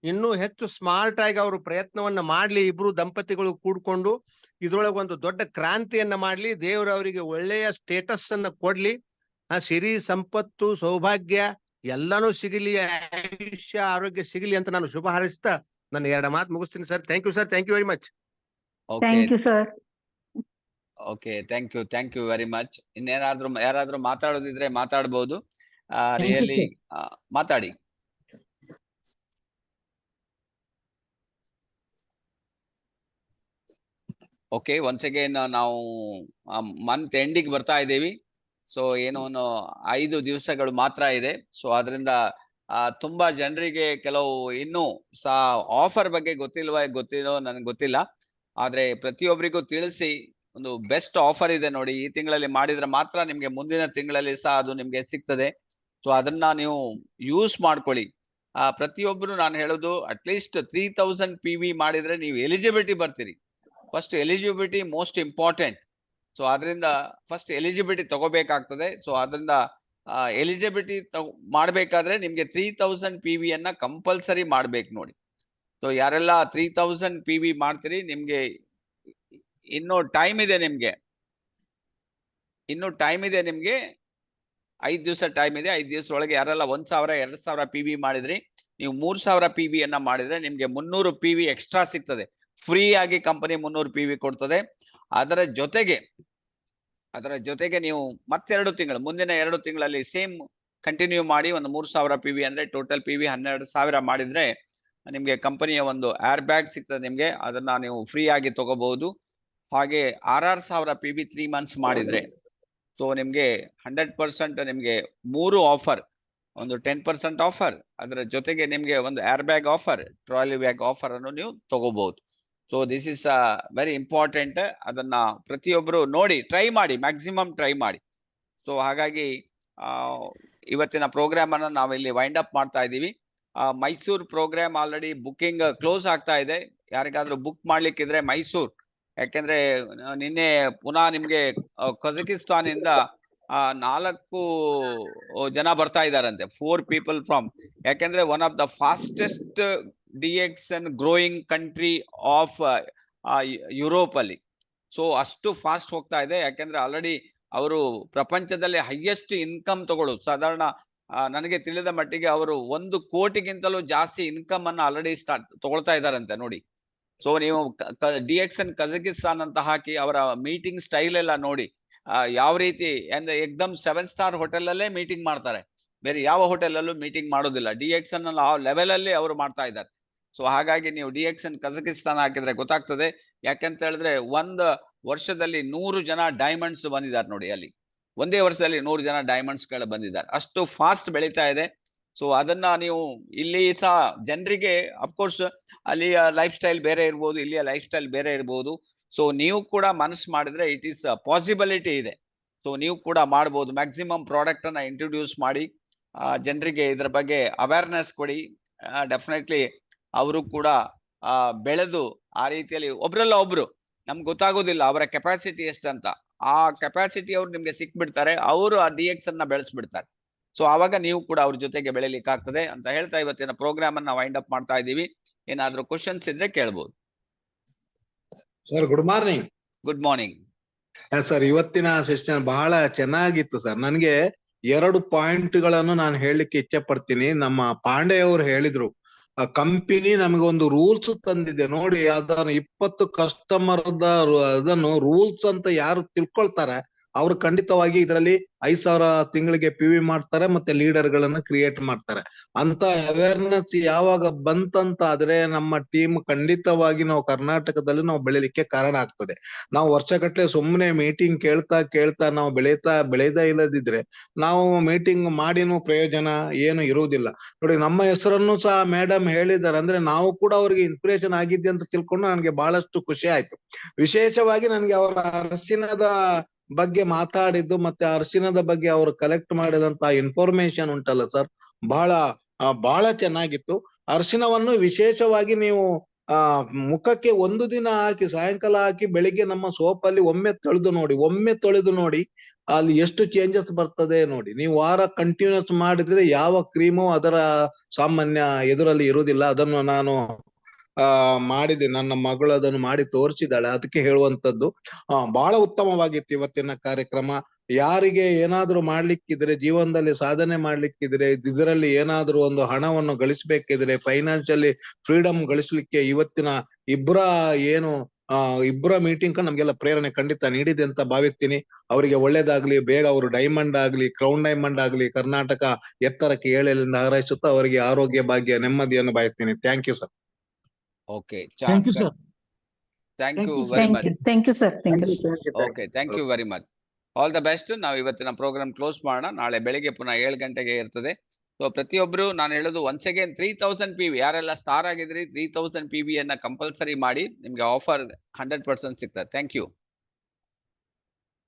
ಇನ್ನೂ ಹೆಚ್ಚು ಸ್ಮಾರ್ಟ್ ಆಗಿ ಅವರು ಪ್ರಯತ್ನವನ್ನ ಮಾಡ್ಲಿ. ಇಬ್ರು ದಂಪತಿಗಳು ಕೂಡ್ಕೊಂಡು ಇದ್ರೊಳಗೆ ಒಂದು ದೊಡ್ಡ ಕ್ರಾಂತಿಯನ್ನ ಮಾಡ್ಲಿ. ದೇವರು ಅವರಿಗೆ ಒಳ್ಳೆಯ ಸ್ಟೇಟಸ್ ಅನ್ನ ಕೊಡ್ಲಿ. ಸಿರಿ ಸಂಪತ್ತು ಸೌಭಾಗ್ಯ ಎಲ್ಲಾನು ಸಿಗಲಿ, ಆಯುಷ್ಯ ಆರೋಗ್ಯ ಸಿಗಲಿ ಅಂತ ನಾನು ಶುಭ ಹಾರೈಸ್ತಾ ನನ್ನ 2 ಮಾತು ಮುಗಿಸ್ತೀನಿ sir. Thank you sir. Thank you very much. Thank you sir. Okay, thank you very much. ಯಾರಾದ್ರೂ ಮಾತಾಡೋದಿದ್ರೆ ಮಾತಾಡಬಹುದು. ರಿಯಲಿ ಮಾತಾಡಿ. ಓಕೆ, ಒನ್ಸ್ ಅಗೇನ್ ನಾವು ಮಂತ್ ಎಂಡಿಗೆ ಬರ್ತಾ ಇದ್ದೀವಿ. ಸೊ ಏನೋ 5 ದಿವಸಗಳು ಮಾತ್ರ ಇದೆ. ಸೊ ಅದರಿಂದ ತುಂಬಾ ಜನರಿಗೆ ಕೆಲವು ಇನ್ನೂ ಸಹ ಆಫರ್ ಬಗ್ಗೆ ಗೊತ್ತಿಲ್ಲೋ ನನಗೆ ಗೊತ್ತಿಲ್ಲ. ಆದ್ರೆ ಪ್ರತಿಯೊಬ್ಬರಿಗೂ ತಿಳಿಸಿ, ಒಂದು ಬೆಸ್ಟ್ ಆಫರ್ ಇದೆ ನೋಡಿ. ಈ ತಿಂಗಳಲ್ಲಿ ಮಾಡಿದ್ರೆ ಮಾತ್ರ ನಿಮ್ಗೆ ಮುಂದಿನ ತಿಂಗಳಲ್ಲಿ ಸಹ ಅದು ನಿಮ್ಗೆ ಸಿಗ್ತದೆ. ಸೊ ಅದನ್ನ ನೀವು ಯೂಸ್ ಮಾಡ್ಕೊಳ್ಳಿ. ಪ್ರತಿಯೊಬ್ಬರು ನಾನು ಹೇಳೋದು, ಅಟ್ಲೀಸ್ಟ್ 3000 PV ಮಾಡಿದ್ರೆ ನೀವು ಎಲಿಜಿಬಿಲಿಟಿ ಬರ್ತೀರಿ. First eligibility most important. So ಅದರಿಂದ ಫಸ್ಟ್ ಎಲಿಜಿಬಿಲಿಟಿ ತಗೋಬೇಕಾಗ್ತದೆ. ಸೊ ಅದರಿಂದ ಎಲಿಜಿಬಿಲಿಟಿ ಮಾಡ್ಬೇಕಾದ್ರೆ ನಿಮ್ಗೆ 3000 PV ಅನ್ನ ಕಂಪಲ್ಸರಿ ಮಾಡ್ಬೇಕು ನೋಡಿ. ಸೊ ಯಾರೆಲ್ಲ 3000 PV ಮಾಡ್ತೀರಿ, ನಿಮ್ಗೆ ಇನ್ನೂ ಟೈಮ್ ಇದೆ. ನಿಮ್ಗೆ 5 ದಿವಸ ಟೈಮ್ ಇದೆ. 5 ದಿವಸ ಒಳಗೆ ಯಾರೆಲ್ಲ 1000 2000 PV ಮಾಡಿದ್ರಿ, ನೀವು 3000 PV ಅನ್ನ ಮಾಡಿದ್ರೆ ನಿಮ್ಗೆ 300 PV ಎಕ್ಸ್ಟ್ರಾ ಸಿಗ್ತದೆ. ಫ್ರೀ ಆಗಿ ಕಂಪನಿ 300 PV ಕೊಡ್ತದೆ. ಅದರ ಜೊತೆಗೆ ನೀವು ಮತ್ತೆರಡು ತಿಂಗಳು, ಮುಂದಿನ 2 ತಿಂಗಳಲ್ಲಿ ಸೇಮ್ ಕಂಟಿನ್ಯೂ ಮಾಡಿ ಒಂದು 3000 PV ಅಂದ್ರೆ ಟೋಟಲ್ PV 12,000 ಮಾಡಿದ್ರೆ ನಿಮ್ಗೆ ಕಂಪನಿಯ ಒಂದು ಏರ್ ಬ್ಯಾಗ್ ಸಿಗ್ತದೆ ನಿಮ್ಗೆ. ಅದನ್ನ ನೀವು ಫ್ರೀ ಆಗಿ ತಗೋಬಹುದು. ಹಾಗೆ 6,000 PV 3 ಮಂತ್ಸ್ ಮಾಡಿದ್ರೆ ಸೊ ನಿಮ್ಗೆ 100% ನಿಮ್ಗೆ 3 ಆಫರ್ ಒಂದು 10% ಆಫರ್, ಅದರ ಜೊತೆಗೆ ನಿಮ್ಗೆ ಒಂದು air bag offer, trolley bag offer ಅನ್ನು ನೀವು ತಗೋಬಹುದು. So this is very important. ಅದನ್ನ ಪ್ರತಿಯೊಬ್ರು ನೋಡಿ, ಟ್ರೈ ಮಾಡಿ, ಮ್ಯಾಕ್ಸಿಮಮ್ ಟ್ರೈ ಮಾಡಿ. ಸೊ ಹಾಗಾಗಿ ಇವತ್ತಿನ ಪ್ರೋಗ್ರಾಮ್ ಅನ್ನ ನಾವಿಲ್ಲಿ ವೈಂಡ್ ಅಪ್ ಮಾಡ್ತಾ ಇದ್ದೀವಿ. Mysore program already booking close ಆಗ್ತಾ ಇದೆ. ಯಾರಿಗಾದ್ರೂ ಬುಕ್ ಮಾಡ್ಲಿಕ್ಕಿದ್ರೆ ಮೈಸೂರ್, ಯಾಕೆಂದ್ರೆ ನಿನ್ನೆ ಪುನಃ ನಿಮ್ಗೆ ಕಜಕಿಸ್ತಾನ್ ಇಂದ 4 ಜನ ಬರ್ತಾ ಇದಾರಂತೆ, 4 people ಫ್ರಮ್, ಯಾಕೆಂದ್ರೆ one of the fastest DXN growing country of Europe ಅಲ್ಲಿ. ಸೊ ಅಷ್ಟು ಫಾಸ್ಟ್ ಹೋಗ್ತಾ ಇದೆ, ಯಾಕೆಂದ್ರೆ ಆಲ್ರೆಡಿ ಅವರು ಪ್ರಪಂಚದಲ್ಲಿ ಹೈಯೆಸ್ಟ್ ಇನ್ಕಮ್ ತಗೊಳ್ಳೋದು. ಸಾಧಾರಣ ನನಗೆ ತಿಳಿದ ಮಟ್ಟಿಗೆ ಅವರು 1 ಕೋಟಿಗಿಂತಲೂ ಜಾಸ್ತಿ ಇನ್ಕಮ್ ಅನ್ನ ಆಲ್ರೆಡಿ ತಗೊಳ್ತಾ ಇದಾರಂತೆ ನೋಡಿ. ಸೊ ನೀವು DXN ಕಜಕಿಸ್ತಾನ್ ಅಂತ ಹಾಕಿ ಅವರ ಮೀಟಿಂಗ್ ಸ್ಟೈಲ್ ಎಲ್ಲ ನೋಡಿ, ಯಾವ ರೀತಿ ಅಂದ್ರೆ ಎಕ್ದಮ್ 7-star ಹೋಟೆಲ್ ಅಲ್ಲೇ ಮೀಟಿಂಗ್ ಮಾಡ್ತಾರೆ, ಬೇರೆ ಯಾವ ಹೋಟೆಲ್ ಅಲ್ಲೂ ಮೀಟಿಂಗ್ ಮಾಡೋದಿಲ್ಲ. DXN ಆ ಲೆವೆಲ್ ಅಲ್ಲಿ ಅವರು ಮಾಡ್ತಾ ಇದ್ದಾರೆ. ಸೊ ಹಾಗಾಗಿ ನೀವು DXN ಕಜಕಿಸ್ತಾನ್ ಹಾಕಿದ್ರೆ ಗೊತ್ತಾಗ್ತದೆ. ಯಾಕೆಂತ ಹೇಳಿದ್ರೆ 1 ವರ್ಷದಲ್ಲಿ 100 ಜನ ಡೈಮಂಡ್ಸ್ ಬಂದಿದ್ದಾರೆ ನೋಡಿ. ಅಲ್ಲಿ ಒಂದೇ ವರ್ಷದಲ್ಲಿ 100 ಜನ ಡೈಮಂಡ್ಸ್ ಗಳು ಬಂದಿದ್ದಾರೆ, ಅಷ್ಟು ಫಾಸ್ಟ್ ಬೆಳೀತಾ ಇದೆ. ಸೊ ಅದನ್ನ ನೀವು ಇಲ್ಲಿ ಸಹ ಜನರಿಗೆ, ಅಫ್ಕೋರ್ಸ್ ಅಲ್ಲಿಯ ಲೈಫ್ ಸ್ಟೈಲ್ ಬೇರೆ ಇರ್ಬೋದು, ಇಲ್ಲಿಯ ಲೈಫ್ ಸ್ಟೈಲ್ ಬೇರೆ ಇರ್ಬೋದು. ಸೊ ನೀವು ಕೂಡ ಮನಸ್ಸು ಮಾಡಿದ್ರೆ ಇಟ್ ಈಸ್ ಪಾಸಿಬಿಲಿಟಿ ಇದೆ. ಸೊ ನೀವು ಕೂಡ ಮಾಡ್ಬೋದು. ಮ್ಯಾಕ್ಸಿಮಮ್ ಪ್ರಾಡಕ್ಟ್ ಅನ್ನ ಇಂಟ್ರೊಡ್ಯೂಸ್ ಮಾಡಿ ಜನರಿಗೆ ಇದ್ರ ಬಗ್ಗೆ ಅವೇರ್ನೆಸ್ ಕೊಡಿ. ಡೆಫಿನೆಟ್ಲಿ ಅವರು ಕೂಡ ಬೆಳೆದು ಆ ರೀತಿಯಲ್ಲಿ ಒಬ್ರಲ್ಲ ಒಬ್ರು, ನಮ್ಗೆ ಗೊತ್ತಾಗೋದಿಲ್ಲ ಅವರ ಕೆಪಾಸಿಟಿ ಎಷ್ಟಂತ. ಆ ಕೆಪಾಸಿಟಿ ಅವ್ರು ನಿಮ್ಗೆ ಸಿಕ್ಬಿಡ್ತಾರೆ, ಅವರು ಆ DXN ನ ಬೆಳೆಸ್ಬಿಡ್ತಾರೆ. ಸೊ ಆವಾಗ ನೀವು ಕೂಡ ಅವ್ರ ಜೊತೆಗೆ ಬೆಳಿಲಿಕ್ಕೆ ಆಗ್ತದೆ ಅಂತ ಹೇಳ್ತಾ ಇವತ್ತಿನ ಪ್ರೋಗ್ರಾಮ್ ಅನ್ನ ವೈಂಡ್ ಅಪ್ ಮಾಡ್ತಾ ಇದ್ದೀವಿ. ಏನಾದ್ರೂ ಕ್ವಶನ್ಸ್ ಇದ್ರೆ ಕೇಳ್ಬೋದು. Sir good morning. Good morning sir, ಇವತ್ತಿನ ಸೆಷನ್ ಬಹಳ ಚೆನ್ನಾಗಿತ್ತು ಸರ್. ನನ್ಗೆ 2 ಪಾಯಿಂಟ್ಗಳನ್ನು ನಾನು ಹೇಳಲಿಕ್ಕೆ ಇಚ್ಛೆ ಪಡ್ತೀನಿ. ನಮ್ಮ ಪಾಂಡೆ ಅವರು ಹೇಳಿದ್ರು, ಕಂಪನಿ ನಮಗೆ ಒಂದು ರೂಲ್ಸ್ ತಂದಿದೆ ನೋಡಿ, ಅದನ್ನು 20 ಕಸ್ಟಮರ್ ಅದನ್ನು ರೂಲ್ಸ್ ಅಂತ ಯಾರು ತಿಳ್ಕೊಳ್ತಾರೆ ಅವ್ರು ಖಂಡಿತವಾಗಿ ಇದರಲ್ಲಿ 5,000 ತಿಂಗಳಿಗೆ PV ಮಾಡ್ತಾರೆ, ಮತ್ತೆ ಲೀಡರ್ ಗಳನ್ನ ಕ್ರಿಯೇಟ್ ಮಾಡ್ತಾರೆ. ಅಂತ ಅವೇರ್ನೆಸ್ ಯಾವಾಗ ಬಂತಂತ ಆದ್ರೆ ನಮ್ಮ ಟೀಮ್ ಖಂಡಿತವಾಗಿ ನಾವು ಕರ್ನಾಟಕದಲ್ಲಿ ನಾವು ಬೆಳಿಲಿಕ್ಕೆ ಕಾರಣ ಆಗ್ತದೆ. ನಾವು ವರ್ಷಗಟ್ಲೆ ಸುಮ್ಮನೆ ಮೀಟಿಂಗ್ ಕೇಳ್ತಾ ನಾವು ಬೆಳೆಯದೇ ಇಲ್ಲದಿದ್ರೆ ನಾವು ಮೀಟಿಂಗ್ ಮಾಡಿನೂ ಪ್ರಯೋಜನ ಏನು ಇರುವುದಿಲ್ಲ. ನೋಡಿ, ನಮ್ಮ ಹೆಸರನ್ನು ಸಹ ಮೇಡಮ್ ಹೇಳಿದ್ದಾರೆ, ಅಂದ್ರೆ ನಾವು ಕೂಡ ಅವ್ರಿಗೆ ಇನ್ಸ್ಪಿರೇಷನ್ ಆಗಿದ್ದೆ ಅಂತ ತಿಳ್ಕೊಂಡು ನನಗೆ ಬಹಳಷ್ಟು ಖುಷಿ ಆಯ್ತು. ವಿಶೇಷವಾಗಿ ನನಗೆ ಅವರ ಅರಸಿನದ ಬಗ್ಗೆ ಮಾತಾಡಿದ್ದು ಮತ್ತೆ ಅರಿಶಿನದ ಬಗ್ಗೆ ಅವರು ಕಲೆಕ್ಟ್ ಮಾಡಿದಂತ ಇನ್ಫಾರ್ಮೇಶನ್ ಉಂಟಲ್ಲ ಸರ್, ಬಹಳ ಚೆನ್ನಾಗಿತ್ತು. ಅರಿಶಿನವನ್ನು ವಿಶೇಷವಾಗಿ ನೀವು ಮುಖಕ್ಕೆ 1 ದಿನ ಹಾಕಿ ಸಾಯಂಕಾಲ ಹಾಕಿ ಬೆಳಿಗ್ಗೆ ನಮ್ಮ ಸೋಪಲ್ಲಿ ಒಮ್ಮೆ ತೊಳೆದು ನೋಡಿ ಅಲ್ಲಿ ಎಷ್ಟು ಚೇಂಜಸ್ ಬರ್ತದೆ ನೋಡಿ. ನೀವು ವಾರ ಕಂಟಿನ್ಯೂಸ್ ಮಾಡಿದ್ರೆ ಯಾವ ಕ್ರೀಮು ಅದರ ಸಾಮಾನ್ಯ ಎದುರಲ್ಲಿ ಇರುವುದಿಲ್ಲ. ಅದನ್ನು ನಾನು ಮಾಡಿದೆ, ನನ್ನ ಮಗಳು ಅದನ್ನು ಮಾಡಿ ತೋರಿಸಿದಾಳೆ, ಅದಕ್ಕೆ ಹೇಳುವಂತದ್ದು. ಬಹಳ ಉತ್ತಮವಾಗಿತ್ತು ಇವತ್ತಿನ ಕಾರ್ಯಕ್ರಮ. ಯಾರಿಗೆ ಏನಾದ್ರೂ ಮಾಡ್ಲಿಕ್ಕಿದ್ರೆ, ಜೀವನದಲ್ಲಿ ಸಾಧನೆ ಮಾಡ್ಲಿಕ್ಕಿದ್ರೆ, ಇದರಲ್ಲಿ ಏನಾದ್ರೂ ಒಂದು ಹಣವನ್ನು ಗಳಿಸ್ಬೇಕಿದ್ರೆ, ಫೈನಾನ್ಷಿಯಲಿ ಫ್ರೀಡಮ್ ಗಳಿಸ್ಲಿಕ್ಕೆ ಇವತ್ತಿನ ಇಬ್ಬರ ಮೀಟಿಂಗ್ ನಮ್ಗೆಲ್ಲ ಪ್ರೇರಣೆ ಖಂಡಿತ ನೀಡಿದೆ ಅಂತ ಭಾವಿಸ್ತೀನಿ. ಅವರಿಗೆ ಒಳ್ಳೇದಾಗ್ಲಿ, ಬೇಗ ಅವರು ಡೈಮಂಡ್ ಆಗ್ಲಿ, ಕ್ರೌನ್ ಡೈಮಂಡ್ ಆಗ್ಲಿ, ಕರ್ನಾಟಕ ಎತ್ತರಕ್ಕೆ ಏಳಲಿಂದ ಹಾರೈಸುತ್ತಾ ಅವರಿಗೆ ಆರೋಗ್ಯ, ಭಾಗ್ಯ, ನೆಮ್ಮದಿಯನ್ನು ಬಯಸ್ತೀನಿ. Thank you sir. Okay, thank you sir. Thank you you, very much. Thank you sir. Okay, thank you very much. All the best. ನಾವು ಇವತ್ತಿನ ಪ್ರೋಗ್ರಾಮ್ ಕ್ಲೋಸ್ ಮಾಡೋಣ. ನಾಳೆ ಬೆಳಿಗ್ಗೆ ಪುನಃ 7 ಗಂಟೆಗೆ ಇರ್ತದೆ. ಸೊ ಪ್ರತಿಯೊಬ್ರು ನಾನು ಹೇಳೋದು ಒನ್ಸ್ ಅಗೇನ್ 3000 PV, ಯಾರೆಲ್ಲ ಸ್ಟಾರ್ ಆಗಿದ್ರಿ 3000 PV ಅನ್ನ ಕಂಪಲ್ಸರಿ ಮಾಡಿ, ನಿಮ್ಗೆ ಆಫರ್ 100% ಸಿಗ್ತದೆ. Thank you.